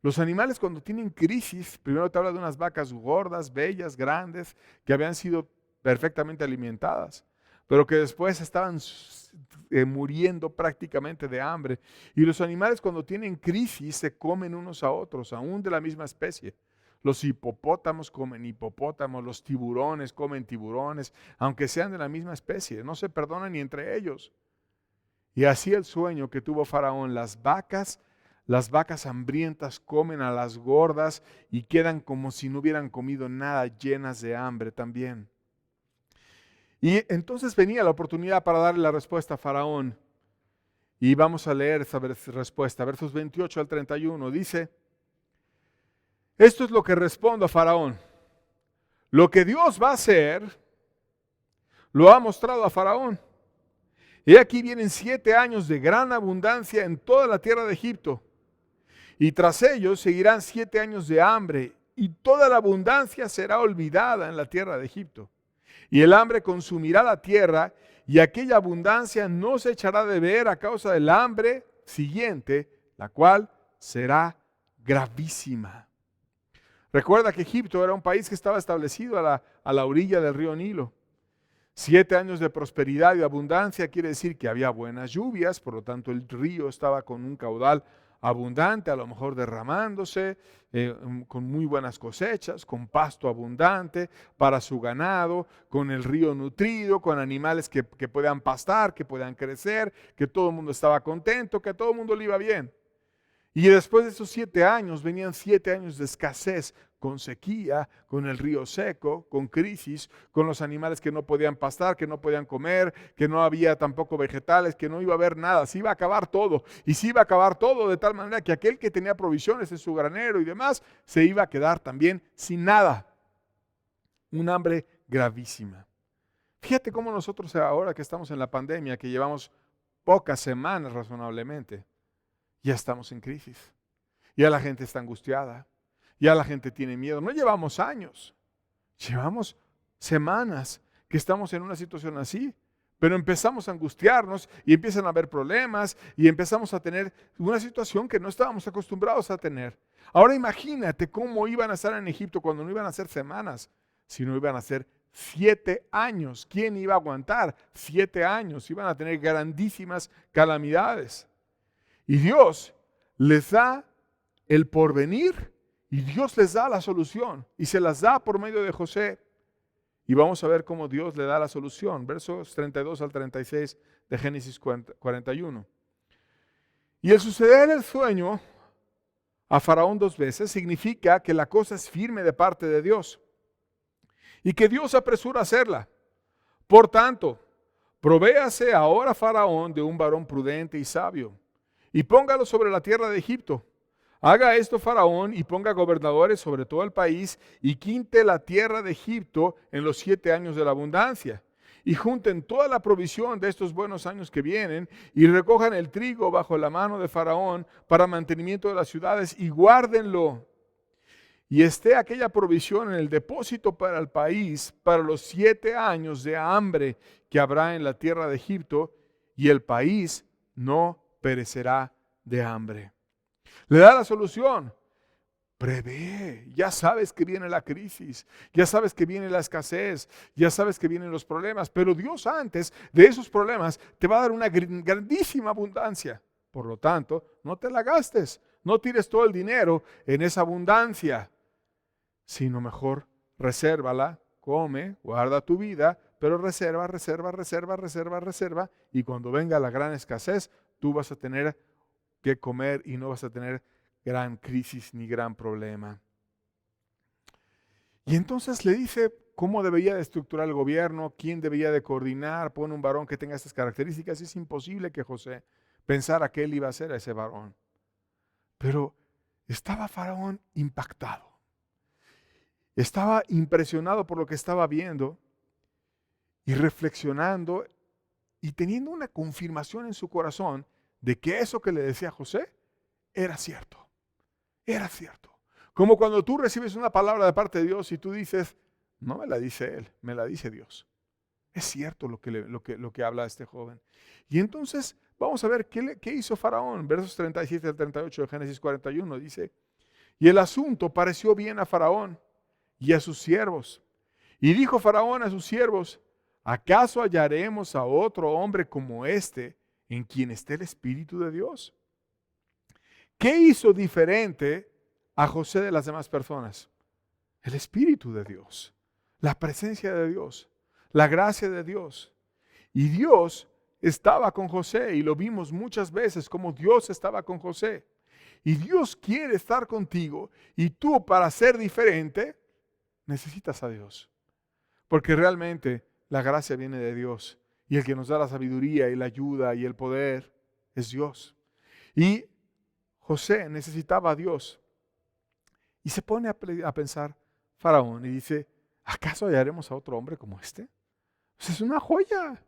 Speaker 1: Los animales cuando tienen crisis, primero te habla de unas vacas gordas, bellas, grandes, que habían sido perfectamente alimentadas, pero que después estaban muriendo prácticamente de hambre. Y los animales cuando tienen crisis se comen unos a otros, aún de la misma especie. Los hipopótamos comen hipopótamos, los tiburones comen tiburones, aunque sean de la misma especie, no se perdonan ni entre ellos. Y así el sueño que tuvo Faraón, las vacas hambrientas comen a las gordas y quedan como si no hubieran comido nada, llenas de hambre también. Y entonces venía la oportunidad para darle la respuesta a Faraón. Y vamos a leer esa respuesta, versos 28 al 31. Dice, esto es lo que respondo a Faraón. Lo que Dios va a hacer, lo ha mostrado a Faraón. Y aquí vienen 7 años de gran abundancia en toda la tierra de Egipto. Y tras ellos seguirán 7 años de hambre, y toda la abundancia será olvidada en la tierra de Egipto. Y el hambre consumirá la tierra, y aquella abundancia no se echará de ver a causa del hambre siguiente, la cual será gravísima. Recuerda que Egipto era un país que estaba establecido a la orilla del río Nilo. 7 años de prosperidad y abundancia quiere decir que había buenas lluvias, por lo tanto el río estaba con un caudal abundante, a lo mejor derramándose, con muy buenas cosechas, con pasto abundante para su ganado, con el río nutrido, con animales que puedan pastar, que puedan crecer, que todo el mundo estaba contento, que a todo el mundo le iba bien. Y después de esos 7 años venían 7 años de escasez, con sequía, con el río seco, con crisis, con los animales que no podían pastar, que no podían comer, que no había tampoco vegetales, que no iba a haber nada, se iba a acabar todo. Y se iba a acabar todo de tal manera que aquel que tenía provisiones en su granero y demás, se iba a quedar también sin nada. Un hambre gravísima. Fíjate cómo nosotros ahora que estamos en la pandemia, que llevamos pocas semanas razonablemente, ya estamos en crisis. Ya la gente está angustiada. Ya la gente tiene miedo. No llevamos años. Llevamos semanas que estamos en una situación así. Pero empezamos a angustiarnos y empiezan a haber problemas y empezamos a tener una situación que no estábamos acostumbrados a tener. Ahora imagínate cómo iban a estar en Egipto cuando no iban a ser semanas, sino iban a ser 7 años. ¿Quién iba a aguantar 7 años? Iban a tener grandísimas calamidades. Y Dios les da el porvenir y Dios les da la solución y se las da por medio de José. Y vamos a ver cómo Dios le da la solución. Versos 32 al 36 de Génesis 41. Y el suceder el sueño a Faraón 2 veces significa que la cosa es firme de parte de Dios y que Dios apresura a hacerla. Por tanto, provéase ahora Faraón de un varón prudente y sabio y póngalo sobre la tierra de Egipto. Haga esto Faraón y ponga gobernadores sobre todo el país y quinte la tierra de Egipto en los 7 años de la abundancia. Y junten toda la provisión de estos buenos años que vienen y recojan el trigo bajo la mano de Faraón para mantenimiento de las ciudades y guárdenlo. Y esté aquella provisión en el depósito para el país para los 7 años de hambre que habrá en la tierra de Egipto y el país no perecerá de hambre. Le da la solución. Prevé, ya sabes que viene la crisis, ya sabes que viene la escasez, ya sabes que vienen los problemas, pero Dios antes de esos problemas te va a dar una grandísima abundancia. Por lo tanto, no te la gastes, no tires todo el dinero en esa abundancia, sino mejor resérvala, come, guarda tu vida, pero reserva, y cuando venga la gran escasez, tú vas a tener que comer y no vas a tener gran crisis ni gran problema. Y entonces le dice cómo debería de estructurar el gobierno, quién debería de coordinar, pone un varón que tenga estas características. Es imposible que José pensara que él iba a ser ese varón. Pero estaba Faraón impactado. Estaba impresionado por lo que estaba viendo y reflexionando y teniendo una confirmación en su corazón de que eso que le decía José era cierto. Era cierto. Como cuando tú recibes una palabra de parte de Dios y tú dices, no me la dice él, me la dice Dios. Es cierto lo que habla este joven. Y entonces vamos a ver qué hizo Faraón. Versos 37 al 38 de Génesis 41 dice, y el asunto pareció bien a Faraón y a sus siervos. Y dijo Faraón a sus siervos, ¿acaso hallaremos a otro hombre como este en quien esté el Espíritu de Dios? ¿Qué hizo diferente a José de las demás personas? El Espíritu de Dios, la presencia de Dios, la gracia de Dios. Y Dios estaba con José y lo vimos muchas veces como Dios estaba con José. Y Dios quiere estar contigo y tú para ser diferente necesitas a Dios. Porque realmente la gracia viene de Dios y el que nos da la sabiduría y la ayuda y el poder es Dios. Y José necesitaba a Dios. Y se pone a pensar Faraón y dice, ¿acaso hallaremos a otro hombre como este? Pues es una joya.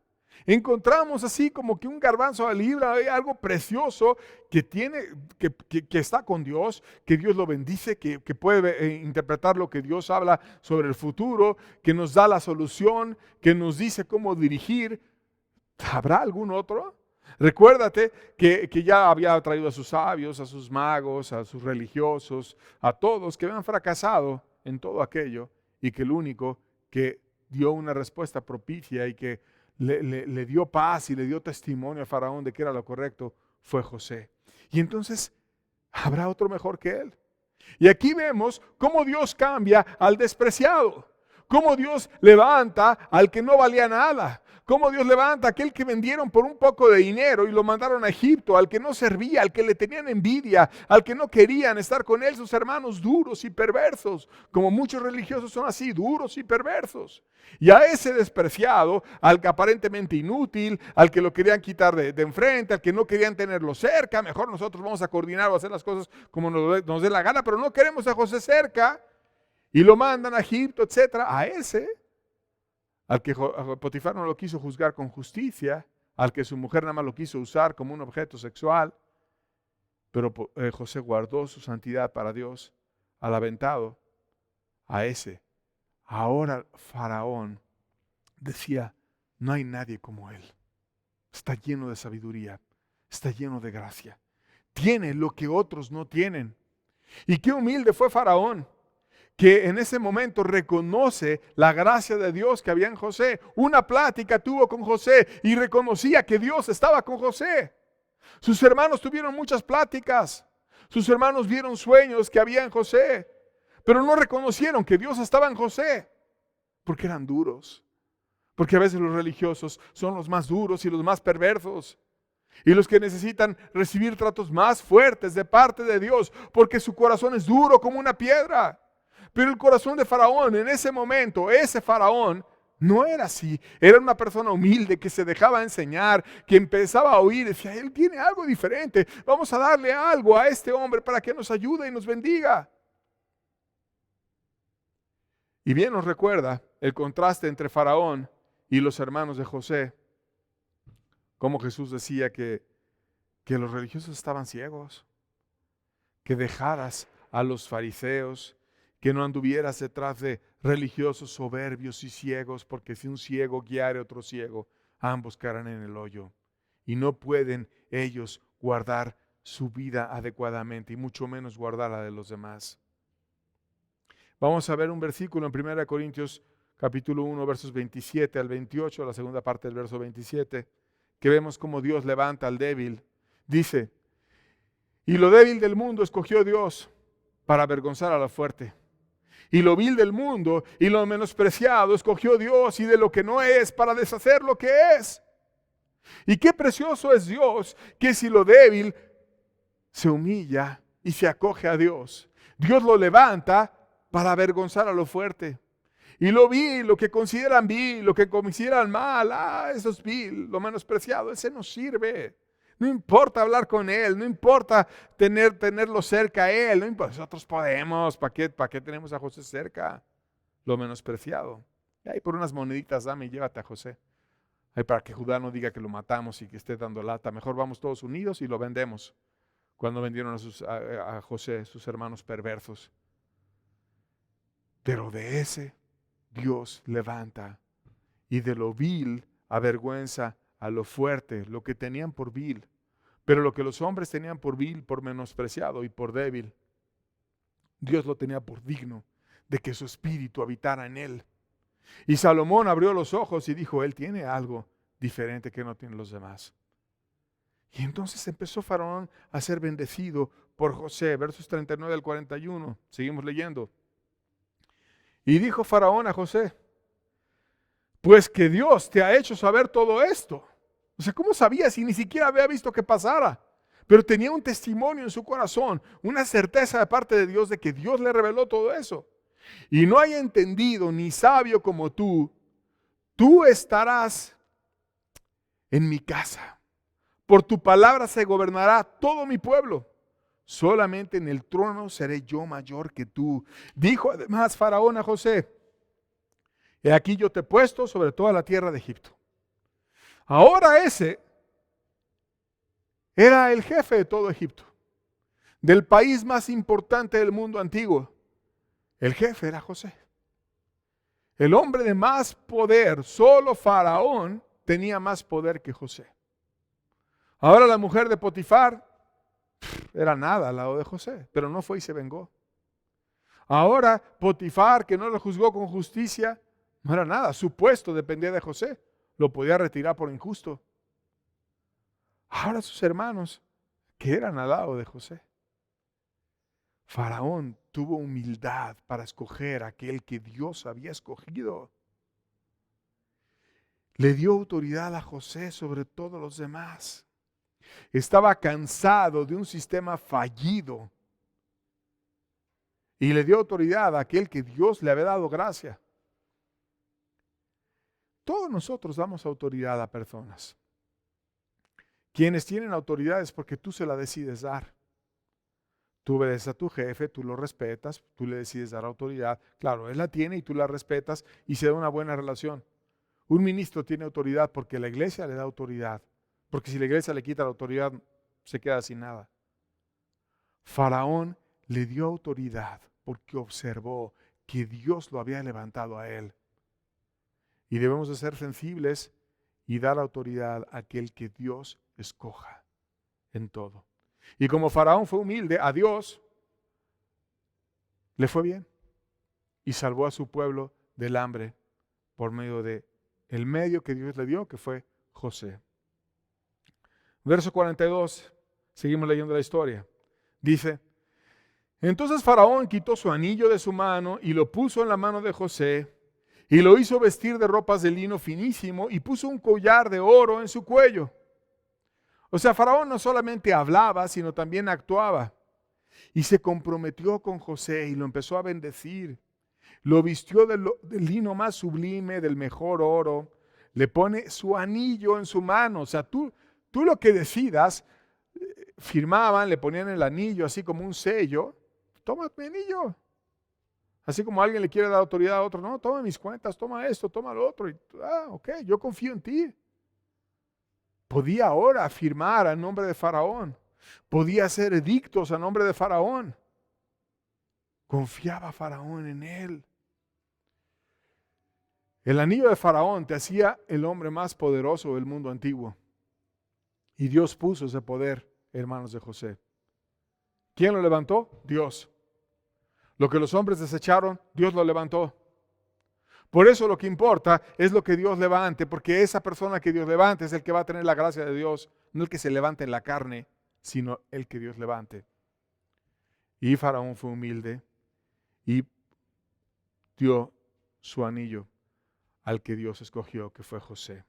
Speaker 1: Encontramos así como que un garbanzo a libra, algo precioso que está con Dios, que Dios lo bendice, que puede interpretar lo que Dios habla sobre el futuro, que nos da la solución, que nos dice cómo dirigir. ¿Habrá algún otro? Recuérdate que ya había traído a sus sabios, a sus magos, a sus religiosos, a todos que habían fracasado en todo aquello y que el único que dio una respuesta propicia y que le dio paz y le dio testimonio a Faraón de que era lo correcto fue José. Y entonces, ¿habrá otro mejor que él? Y aquí vemos cómo Dios cambia al despreciado, cómo Dios levanta al que no valía nada, cómo Dios levanta a aquel que vendieron por un poco de dinero y lo mandaron a Egipto, al que no servía, al que le tenían envidia, al que no querían estar con él, sus hermanos duros y perversos, como muchos religiosos son así, duros y perversos. Y a ese despreciado, al que aparentemente inútil, al que lo querían quitar de enfrente, al que no querían tenerlo cerca, mejor nosotros vamos a coordinar o hacer las cosas como nos dé la gana, pero no queremos a José cerca, y lo mandan a Egipto, etc. A ese, al que Potifar no lo quiso juzgar con justicia, al que su mujer nada más lo quiso usar como un objeto sexual, pero José guardó su santidad para Dios, al aventado, a ese. Ahora Faraón decía, no hay nadie como él. Está lleno de sabiduría, está lleno de gracia. Tiene lo que otros no tienen. Y qué humilde fue Faraón, que en ese momento reconoce la gracia de Dios que había en José. Una plática tuvo con José y reconocía que Dios estaba con José. Sus hermanos tuvieron muchas pláticas. Sus hermanos vieron sueños que había en José, pero no reconocieron que Dios estaba en José, porque eran duros. Porque a veces los religiosos son los más duros y los más perversos. Y los que necesitan recibir tratos más fuertes de parte de Dios, porque su corazón es duro como una piedra. Pero el corazón de Faraón en ese momento, ese Faraón, no era así. Era una persona humilde que se dejaba enseñar, que empezaba a oír, decía, él tiene algo diferente. Vamos a darle algo a este hombre para que nos ayude y nos bendiga. Y bien nos recuerda el contraste entre Faraón y los hermanos de José. Como Jesús decía que los religiosos estaban ciegos, que dejaras a los fariseos, que no anduvieras detrás de religiosos soberbios y ciegos, porque si un ciego guiare a otro ciego, ambos caerán en el hoyo. Y no pueden ellos guardar su vida adecuadamente, y mucho menos guardar la de los demás. Vamos a ver un versículo en 1 Corintios capítulo 1, versos 27 al 28, la segunda parte del verso 27, que vemos cómo Dios levanta al débil. Dice, y lo débil del mundo escogió Dios para avergonzar a lo fuerte. Y lo vil del mundo y lo menospreciado escogió Dios y de lo que no es para deshacer lo que es. Y qué precioso es Dios, que si lo débil se humilla y se acoge a Dios, Dios lo levanta para avergonzar a lo fuerte. Y lo vil, lo que consideran vil, lo que consideran mal, eso es vil, lo menospreciado, ese no sirve. No importa hablar con Él, no importa tenerlo cerca a Él, no importa, nosotros podemos, ¿para qué tenemos a José cerca? Lo menospreciado. Y ahí por unas moneditas dame y llévate a José. Ahí para que Judá no diga que lo matamos y que esté dando lata. Mejor vamos todos unidos y lo vendemos. Cuando vendieron a José, sus hermanos perversos. Pero de ese Dios levanta, y de lo vil avergüenza a lo fuerte, lo que tenían por vil. Pero lo que los hombres tenían por vil, por menospreciado y por débil, Dios lo tenía por digno de que su espíritu habitara en él. Y Salomón abrió los ojos y dijo, él tiene algo diferente que no tienen los demás. Y entonces empezó Faraón a ser bendecido por José. Versos 39 al 41. Seguimos leyendo. Y dijo Faraón a José, pues que Dios te ha hecho saber todo esto. O sea, ¿cómo sabía si ni siquiera había visto que pasara? Pero tenía un testimonio en su corazón, una certeza de parte de Dios de que Dios le reveló todo eso. Y no hay entendido ni sabio como tú estarás en mi casa. Por tu palabra se gobernará todo mi pueblo. Solamente en el trono seré yo mayor que tú. Dijo además Faraón a José, he aquí yo te he puesto sobre toda la tierra de Egipto. Ahora ese era el jefe de todo Egipto, del país más importante del mundo antiguo. El jefe era José. El hombre de más poder, solo Faraón tenía más poder que José. Ahora la mujer de Potifar era nada al lado de José, pero no fue y se vengó. Ahora Potifar, que no lo juzgó con justicia, no era nada. Su puesto dependía de José. Lo podía retirar por injusto. Ahora sus hermanos, que eran al lado de José. Faraón tuvo humildad para escoger a aquel que Dios había escogido. Le dio autoridad a José sobre todos los demás. Estaba cansado de un sistema fallido y le dio autoridad a aquel que Dios le había dado gracia. Todos nosotros damos autoridad a personas. Quienes tienen autoridad es porque tú se la decides dar. Tú obedeces a tu jefe, tú lo respetas, tú le decides dar autoridad. Claro, él la tiene y tú la respetas y se da una buena relación. Un ministro tiene autoridad porque la iglesia le da autoridad. Porque si la iglesia le quita la autoridad, se queda sin nada. Faraón le dio autoridad porque observó que Dios lo había levantado a él. Y debemos de ser sensibles y dar autoridad a aquel que Dios escoja en todo. Y como Faraón fue humilde a Dios, le fue bien. Y salvó a su pueblo del hambre por medio de el medio que Dios le dio, que fue José. Verso 42, seguimos leyendo la historia. Dice, entonces Faraón quitó su anillo de su mano y lo puso en la mano de José y lo hizo vestir de ropas de lino finísimo y puso un collar de oro en su cuello. O sea, Faraón no solamente hablaba, sino también actuaba. Y se comprometió con José y lo empezó a bendecir. Lo vistió del lino más sublime, del mejor oro. Le pone su anillo en su mano. O sea, tú lo que decidas, firmaban, le ponían el anillo así como un sello. Toma mi anillo. Así como alguien le quiere dar autoridad a otro. No, toma mis cuentas, toma esto, toma lo otro. Y, ok, yo confío en ti. Podía ahora firmar a nombre de Faraón. Podía hacer edictos a nombre de Faraón. Confiaba Faraón en él. El anillo de Faraón te hacía el hombre más poderoso del mundo antiguo. Y Dios puso ese poder en manos de José. ¿Quién lo levantó? Dios. Lo que los hombres desecharon, Dios lo levantó. Por eso lo que importa es lo que Dios levante, porque esa persona que Dios levante es el que va a tener la gracia de Dios, no el que se levante en la carne, sino el que Dios levante. Y Faraón fue humilde y dio su anillo al que Dios escogió, que fue José.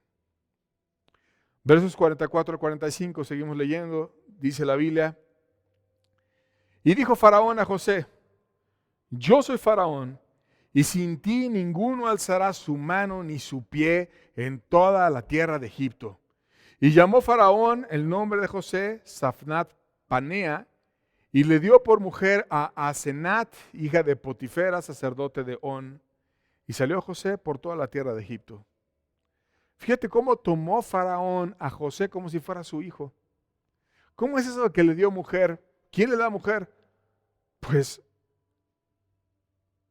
Speaker 1: Versos 44 al 45, seguimos leyendo, dice la Biblia. Y dijo Faraón a José, yo soy Faraón, y sin ti ninguno alzará su mano ni su pie en toda la tierra de Egipto. Y llamó Faraón el nombre de José, Safnat Panea, y le dio por mujer a Asenat, hija de Potifera, sacerdote de On. Y salió José por toda la tierra de Egipto. Fíjate cómo tomó Faraón a José como si fuera su hijo. ¿Cómo es eso que le dio mujer? ¿Quién le da mujer? Pues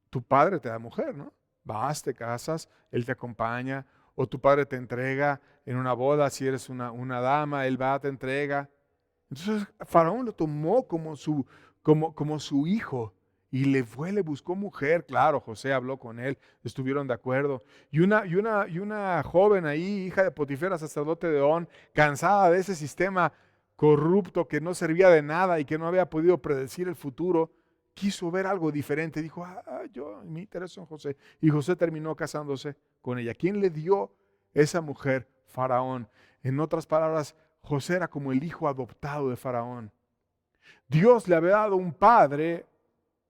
Speaker 1: tu padre te da mujer, ¿no? Vas, te casas, él te acompaña, o tu padre te entrega en una boda, si eres una dama, él va, te entrega. Entonces Faraón lo tomó como su hijo y le buscó mujer. Claro, José habló con él, estuvieron de acuerdo. Y una joven ahí, hija de Potifera, sacerdote de On, cansada de ese sistema corrupto que no servía de nada y que no había podido predecir el futuro, quiso ver algo diferente. Dijo, yo me intereso en José. Y José terminó casándose con ella. ¿Quién le dio esa mujer? Faraón. En otras palabras, José era como el hijo adoptado de Faraón. Dios le había dado un padre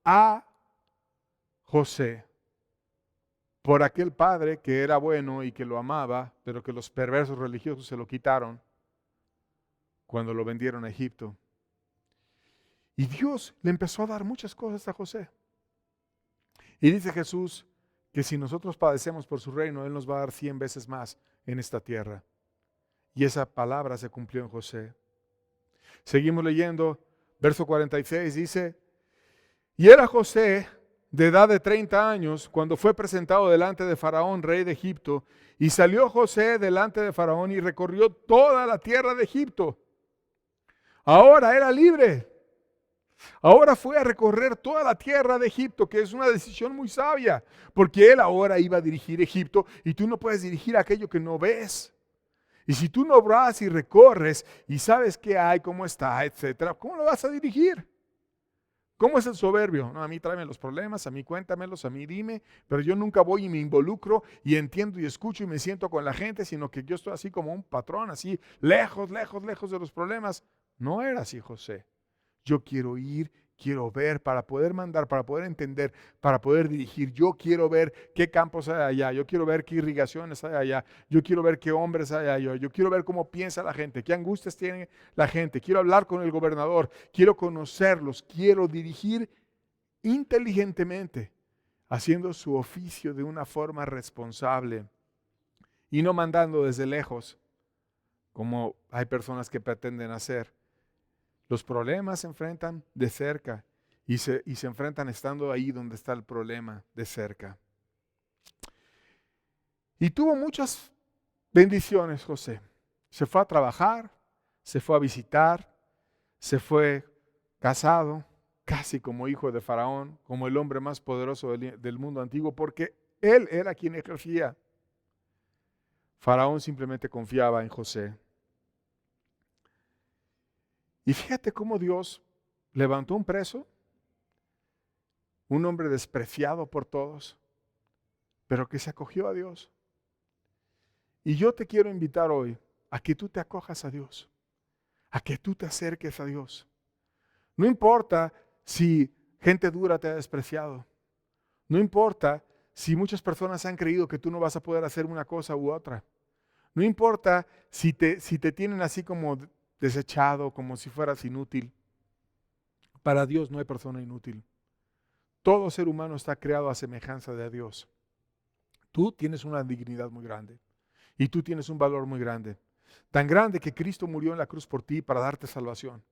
Speaker 1: a José por aquel padre que era bueno y que lo amaba, pero que los perversos religiosos se lo quitaron cuando lo vendieron a Egipto. Y Dios le empezó a dar muchas cosas a José. Y dice Jesús que si nosotros padecemos por su reino, Él nos va a dar 100 veces más en esta tierra. Y esa palabra se cumplió en José. Seguimos leyendo, verso 46 dice, y era José de edad de 30 años cuando fue presentado delante de Faraón, rey de Egipto, y salió José delante de Faraón y recorrió toda la tierra de Egipto. Ahora era libre. Ahora fue a recorrer toda la tierra de Egipto, que es una decisión muy sabia, porque él ahora iba a dirigir Egipto y tú no puedes dirigir aquello que no ves. Y si tú no vas y recorres y sabes qué hay, cómo está, etcétera, ¿cómo lo vas a dirigir? ¿Cómo es el soberbio? No, a mí tráeme los problemas, a mí cuéntamelos, a mí dime, pero yo nunca voy y me involucro y entiendo y escucho y me siento con la gente, sino que yo estoy así como un patrón, así lejos, lejos, lejos de los problemas. No era así José. Yo quiero ir, quiero ver para poder mandar, para poder entender, para poder dirigir. Yo quiero ver qué campos hay allá, yo quiero ver qué irrigaciones hay allá, yo quiero ver qué hombres hay allá, yo quiero ver cómo piensa la gente, qué angustias tiene la gente. Quiero hablar con el gobernador, quiero conocerlos, quiero dirigir inteligentemente, haciendo su oficio de una forma responsable y no mandando desde lejos, como hay personas que pretenden hacer. Los problemas se enfrentan de cerca y se enfrentan estando ahí donde está el problema, de cerca. Y tuvo muchas bendiciones José. Se fue a trabajar, se fue a visitar, se fue casado, casi como hijo de Faraón, como el hombre más poderoso del mundo antiguo, porque él era quien ejercía. Faraón simplemente confiaba en José. Y fíjate cómo Dios levantó un preso, un hombre despreciado por todos, pero que se acogió a Dios. Y yo te quiero invitar hoy a que tú te acojas a Dios, a que tú te acerques a Dios. No importa si gente dura te ha despreciado, no importa si muchas personas han creído que tú no vas a poder hacer una cosa u otra, no importa si te tienen así como desechado, como si fueras inútil. Para Dios no hay persona inútil. Todo ser humano está creado a semejanza de Dios. Tú tienes una dignidad muy grande y tú tienes un valor muy grande. Tan grande que Cristo murió en la cruz por ti para darte salvación.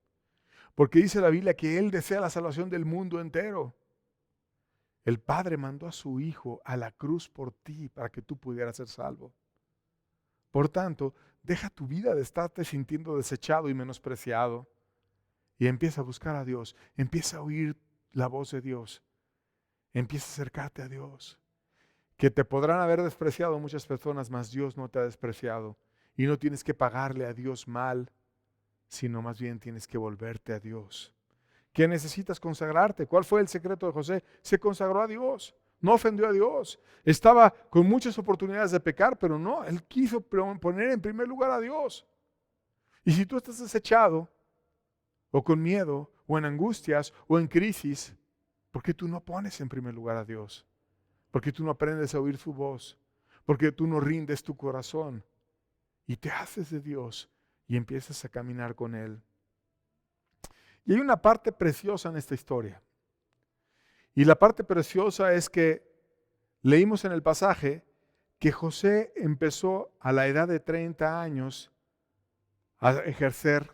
Speaker 1: Porque dice la Biblia que Él desea la salvación del mundo entero. El Padre mandó a su Hijo a la cruz por ti para que tú pudieras ser salvo. Por tanto, deja tu vida de estarte sintiendo desechado y menospreciado y empieza a buscar a Dios. Empieza a oír la voz de Dios. Empieza a acercarte a Dios. Que te podrán haber despreciado muchas personas, mas Dios no te ha despreciado. Y no tienes que pagarle a Dios mal, sino más bien tienes que volverte a Dios. ¿Qué necesitas consagrarte? ¿Cuál fue el secreto de José? Se consagró a Dios, no ofendió a Dios. Estaba con muchas oportunidades de pecar, pero no, él quiso poner en primer lugar a Dios. Y si tú estás desechado, o con miedo, o en angustias, o en crisis, ¿por qué tú no pones en primer lugar a Dios? Porque tú no aprendes a oír su voz, porque tú no rindes tu corazón y te haces de Dios, y empiezas a caminar con Él. Y hay una parte preciosa en esta historia. Y la parte preciosa es que leímos en el pasaje que José empezó a la edad de 30 años a ejercer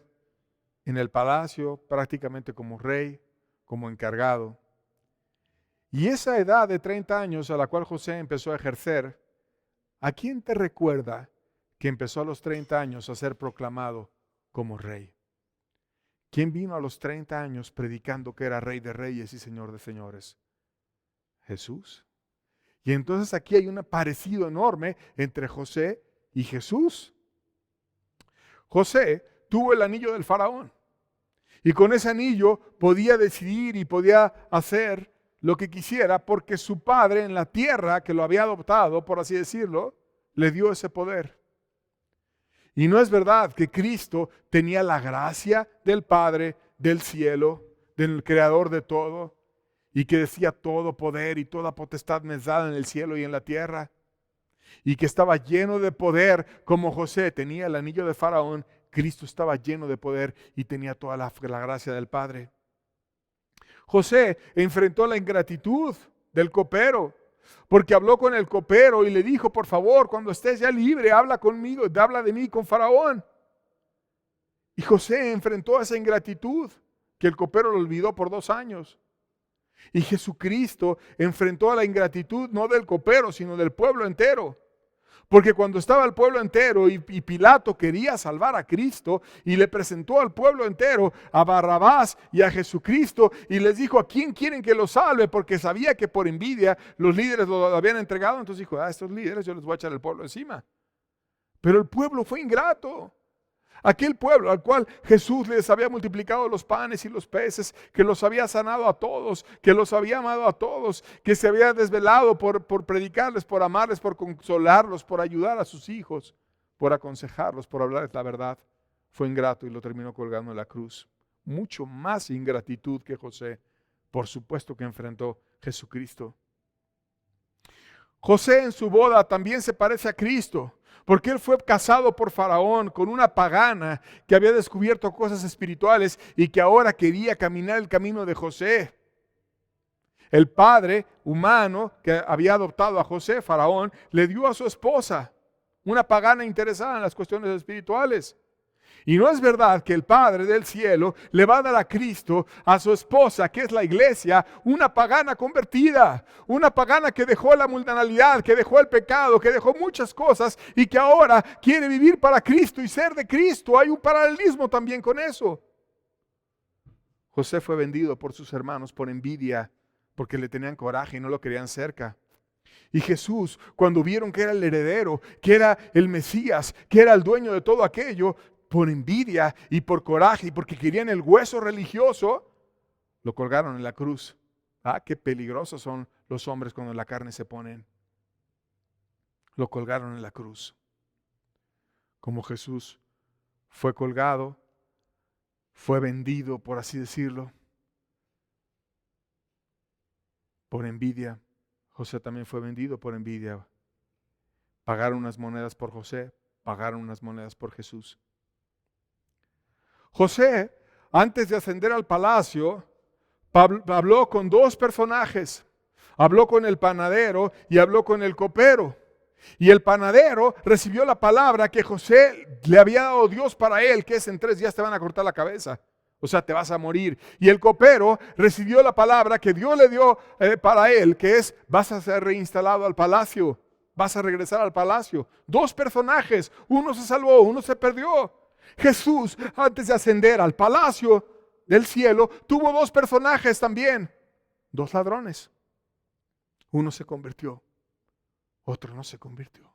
Speaker 1: en el palacio prácticamente como rey, como encargado. Y esa edad de 30 años a la cual José empezó a ejercer, ¿a quién te recuerda que empezó a los 30 años a ser proclamado como rey? ¿Quién vino a los 30 años predicando que era rey de reyes y señor de señores? Jesús. Y entonces aquí hay un parecido enorme entre José y Jesús. José tuvo el anillo del faraón y con ese anillo podía decidir y podía hacer lo que quisiera porque su padre en la tierra que lo había adoptado, por así decirlo, le dio ese poder. Y no es verdad que Cristo tenía la gracia del Padre, del cielo, del Creador de todo, y que decía todo poder y toda potestad me es dada en el cielo y en la tierra, y que estaba lleno de poder como José tenía el anillo de Faraón. Cristo estaba lleno de poder y tenía toda la gracia del Padre. José enfrentó la ingratitud del copero, porque habló con el copero y le dijo, por favor, cuando estés ya libre, habla conmigo, habla de mí con Faraón. Y José enfrentó esa ingratitud, que el copero lo olvidó por 2 años. Y Jesucristo enfrentó a la ingratitud no del copero, sino del pueblo entero. Porque cuando estaba el pueblo entero y Pilato quería salvar a Cristo y le presentó al pueblo entero a Barrabás y a Jesucristo y les dijo, ¿a quién quieren que lo salve? Porque sabía que por envidia los líderes lo habían entregado. Entonces dijo, a estos líderes yo les voy a echar el pueblo encima. Pero el pueblo fue ingrato. Aquel pueblo al cual Jesús les había multiplicado los panes y los peces, que los había sanado a todos, que los había amado a todos, que se había desvelado por predicarles, por amarles, por consolarlos, por ayudar a sus hijos, por aconsejarlos, por hablarles la verdad, fue ingrato y lo terminó colgando en la cruz. Mucho más ingratitud que José, por supuesto que enfrentó Jesucristo. José en su boda también se parece a Cristo, porque él fue casado por Faraón con una pagana que había descubierto cosas espirituales y que ahora quería caminar el camino de José. El padre humano que había adoptado a José, Faraón, le dio a su esposa, una pagana interesada en las cuestiones espirituales. Y no es verdad que el Padre del cielo le va a dar a Cristo, a su esposa, que es la iglesia, una pagana convertida, una pagana que dejó la mundanalidad, que dejó el pecado, que dejó muchas cosas y que ahora quiere vivir para Cristo y ser de Cristo. Hay un paralelismo también con eso. José fue vendido por sus hermanos por envidia, porque le tenían coraje y no lo querían cerca. Y Jesús, cuando vieron que era el heredero, que era el Mesías, que era el dueño de todo aquello, por envidia y por coraje y porque querían el hueso religioso, lo colgaron en la cruz. Ah, qué peligrosos son los hombres cuando la carne se ponen. Lo colgaron en la cruz. Como Jesús fue colgado, fue vendido, por así decirlo, por envidia. José también fue vendido por envidia. Pagaron unas monedas por José, pagaron unas monedas por Jesús. José, antes de ascender al palacio, habló con 2 personajes. Habló con el panadero y habló con el copero. Y el panadero recibió la palabra que José le había dado Dios para él, que es en 3 días te van a cortar la cabeza. O sea, te vas a morir. Y el copero recibió la palabra que Dios le dio para él, que es vas a ser reinstalado al palacio. Vas a regresar al palacio. 2 personajes. Uno se salvó, uno se perdió. Jesús, antes de ascender al palacio del cielo, tuvo 2 personajes también, 2 ladrones. Uno se convirtió, otro no se convirtió.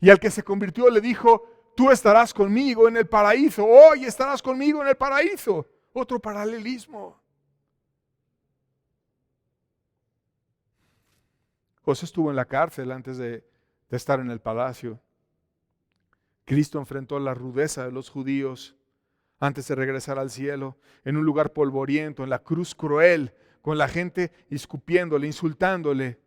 Speaker 1: Y al que se convirtió le dijo, tú estarás conmigo en el paraíso, hoy estarás conmigo en el paraíso. Otro paralelismo. José estuvo en la cárcel antes de estar en el palacio. Cristo enfrentó la rudeza de los judíos antes de regresar al cielo, en un lugar polvoriento, en la cruz cruel, con la gente escupiéndole, insultándole.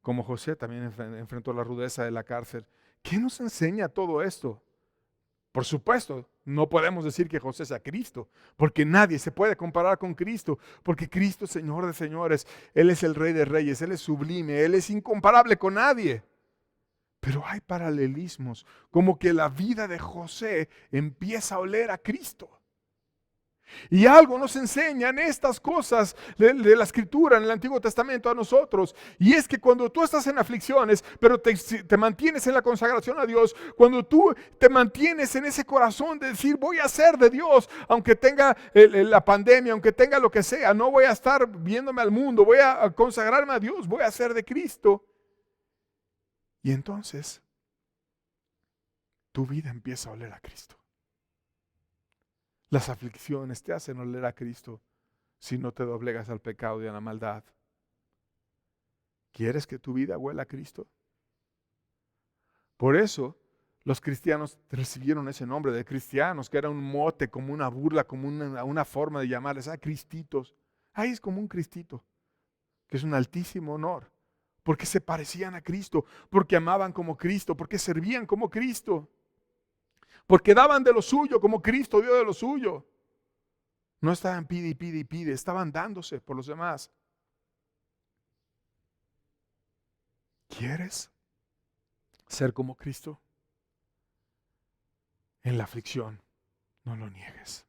Speaker 1: Como José también enfrentó la rudeza de la cárcel ¿Qué nos enseña todo esto? Por supuesto, no podemos decir que José sea Cristo, porque nadie se puede comparar con Cristo, porque Cristo es Señor de señores, Él es el Rey de reyes, Él es sublime, Él es incomparable con nadie. Pero hay paralelismos, como que la vida de José empieza a oler a Cristo. Y algo nos enseñan estas cosas de la Escritura en el Antiguo Testamento a nosotros. Y es que cuando tú estás en aflicciones, pero te mantienes en la consagración a Dios, cuando tú te mantienes en ese corazón de decir, voy a ser de Dios, aunque tenga la pandemia, aunque tenga lo que sea, no voy a estar viéndome al mundo, voy a consagrarme a Dios, voy a ser de Cristo. Y entonces tu vida empieza a oler a Cristo. Las aflicciones te hacen oler a Cristo si no te doblegas al pecado y a la maldad. ¿Quieres que tu vida huela a Cristo? Por eso los cristianos recibieron ese nombre de cristianos, que era un mote, como una burla, como una forma de llamarles a cristitos. Ahí es como un cristito, que es un altísimo honor, porque se parecían a Cristo, porque amaban como Cristo, porque servían como Cristo, porque daban de lo suyo como Cristo dio de lo suyo. No estaban pide y pide y pide, estaban dándose por los demás. ¿Quieres ser como Cristo? En la aflicción, no lo niegues.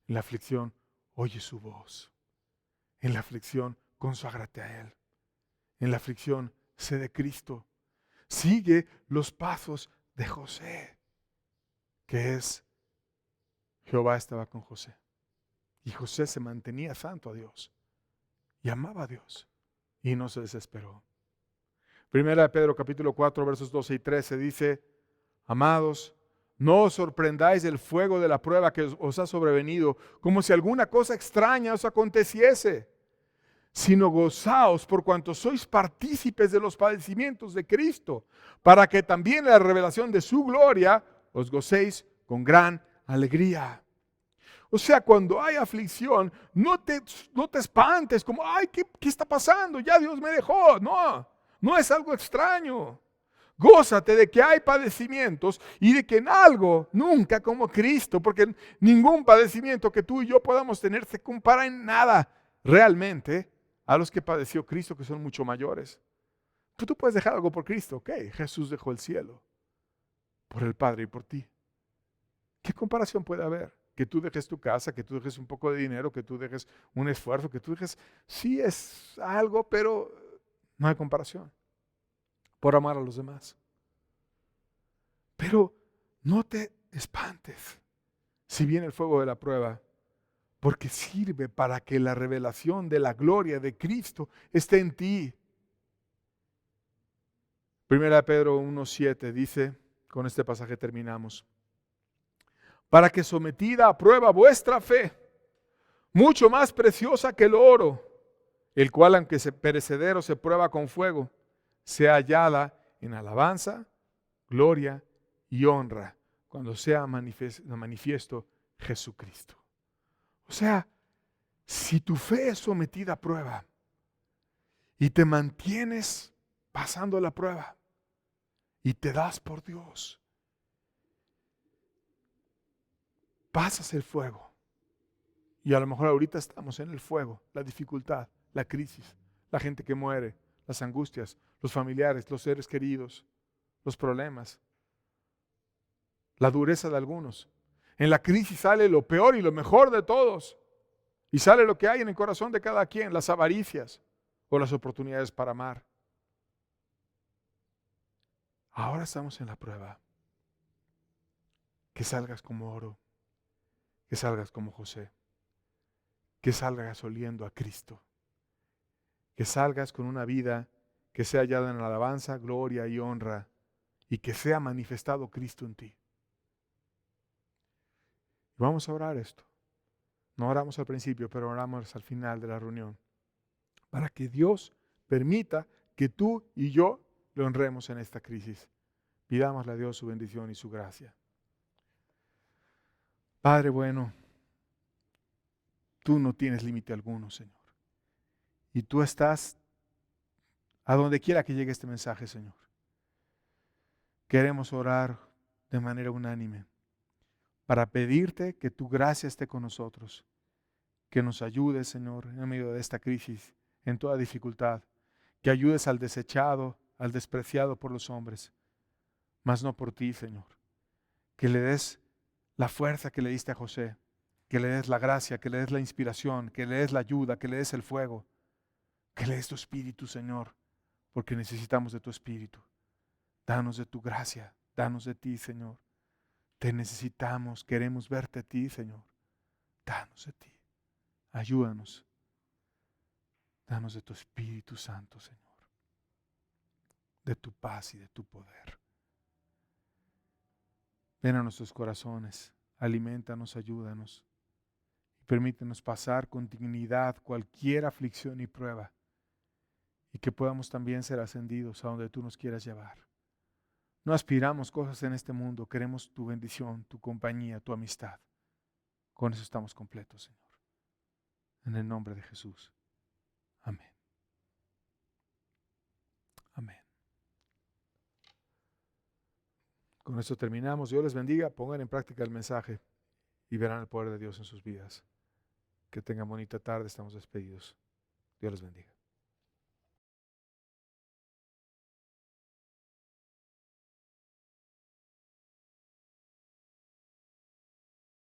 Speaker 1: En la aflicción, oye su voz. En la aflicción, conságrate a Él. En la aflicción, sé de Cristo. Sigue los pasos de José, que es, Jehová estaba con José. Y José se mantenía santo a Dios y amaba a Dios y no se desesperó. Primera de Pedro capítulo 4 versos 12 y 13 dice, amados, no os sorprendáis del fuego de la prueba que os ha sobrevenido, como si alguna cosa extraña os aconteciese, sino gozaos por cuanto sois partícipes de los padecimientos de Cristo, para que también en la revelación de su gloria os gocéis con gran alegría. O sea, cuando hay aflicción, no te espantes como, ay, ¿qué está pasando? Ya Dios me dejó. No, no es algo extraño. Gózate de que hay padecimientos y de que en algo, nunca como Cristo, porque ningún padecimiento que tú y yo podamos tener se compara en nada realmente a los que padeció Cristo, que son mucho mayores. Tú puedes dejar algo por Cristo, ok, Jesús dejó el cielo por el Padre y por ti. ¿Qué comparación puede haber? Que tú dejes tu casa, que tú dejes un poco de dinero, que tú dejes un esfuerzo, que tú dejes, sí es algo, pero no hay comparación. Por amar a los demás. Pero no te espantes si viene el fuego de la prueba, porque sirve para que la revelación de la gloria de Cristo esté en ti. Primera de Pedro 1:7 dice, con este pasaje terminamos, para que sometida a prueba vuestra fe, mucho más preciosa que el oro, el cual aunque perecedero se prueba con fuego, sea hallada en alabanza, gloria y honra cuando sea manifiesto Jesucristo. O sea, si tu fe es sometida a prueba y te mantienes pasando la prueba y te das por Dios, pasas el fuego. Y a lo mejor ahorita estamos en el fuego, la dificultad, la crisis, la gente que muere, las angustias, los familiares, los seres queridos, los problemas, la dureza de algunos. En la crisis sale lo peor y lo mejor de todos. Y sale lo que hay en el corazón de cada quien, las avaricias o las oportunidades para amar. Ahora estamos en la prueba. Que salgas como oro, que salgas como José, que salgas oliendo a Cristo, que salgas con una vida que sea hallada en alabanza, gloria y honra y que sea manifestado Cristo en ti. Vamos a orar esto. No oramos al principio, pero oramos al final de la reunión. Para que Dios permita que tú y yo le honremos en esta crisis. Pidámosle a Dios su bendición y su gracia. Padre bueno, tú no tienes límite alguno, Señor. Y tú estás a donde quiera que llegue este mensaje, Señor. queremos orar de manera unánime para pedirte que tu gracia esté con nosotros, que nos ayudes, Señor, en medio de esta crisis, en toda dificultad, que ayudes al desechado, al despreciado por los hombres, mas no por ti, Señor, que le des la fuerza que le diste a José, que le des la gracia, que le des la inspiración, que le des la ayuda, que le des el fuego, que le des tu espíritu, Señor, porque necesitamos de tu espíritu. Danos de tu gracia, danos de ti, Señor. Te necesitamos, queremos verte a ti, Señor. Danos de ti. Ayúdanos. Danos de tu Espíritu Santo, Señor. De tu paz y de tu poder. Ven a nuestros corazones, aliméntanos, ayúdanos. Y permítenos pasar con dignidad cualquier aflicción y prueba. Y que podamos también ser ascendidos a donde tú nos quieras llevar. No aspiramos cosas en este mundo, queremos tu bendición, tu compañía, tu amistad. Con eso estamos completos, Señor. En el nombre de Jesús. Amén. Amén. Con esto terminamos. Dios les bendiga. Pongan en práctica el mensaje y verán el poder de Dios en sus vidas. Que tengan bonita tarde. Estamos despedidos. Dios les bendiga.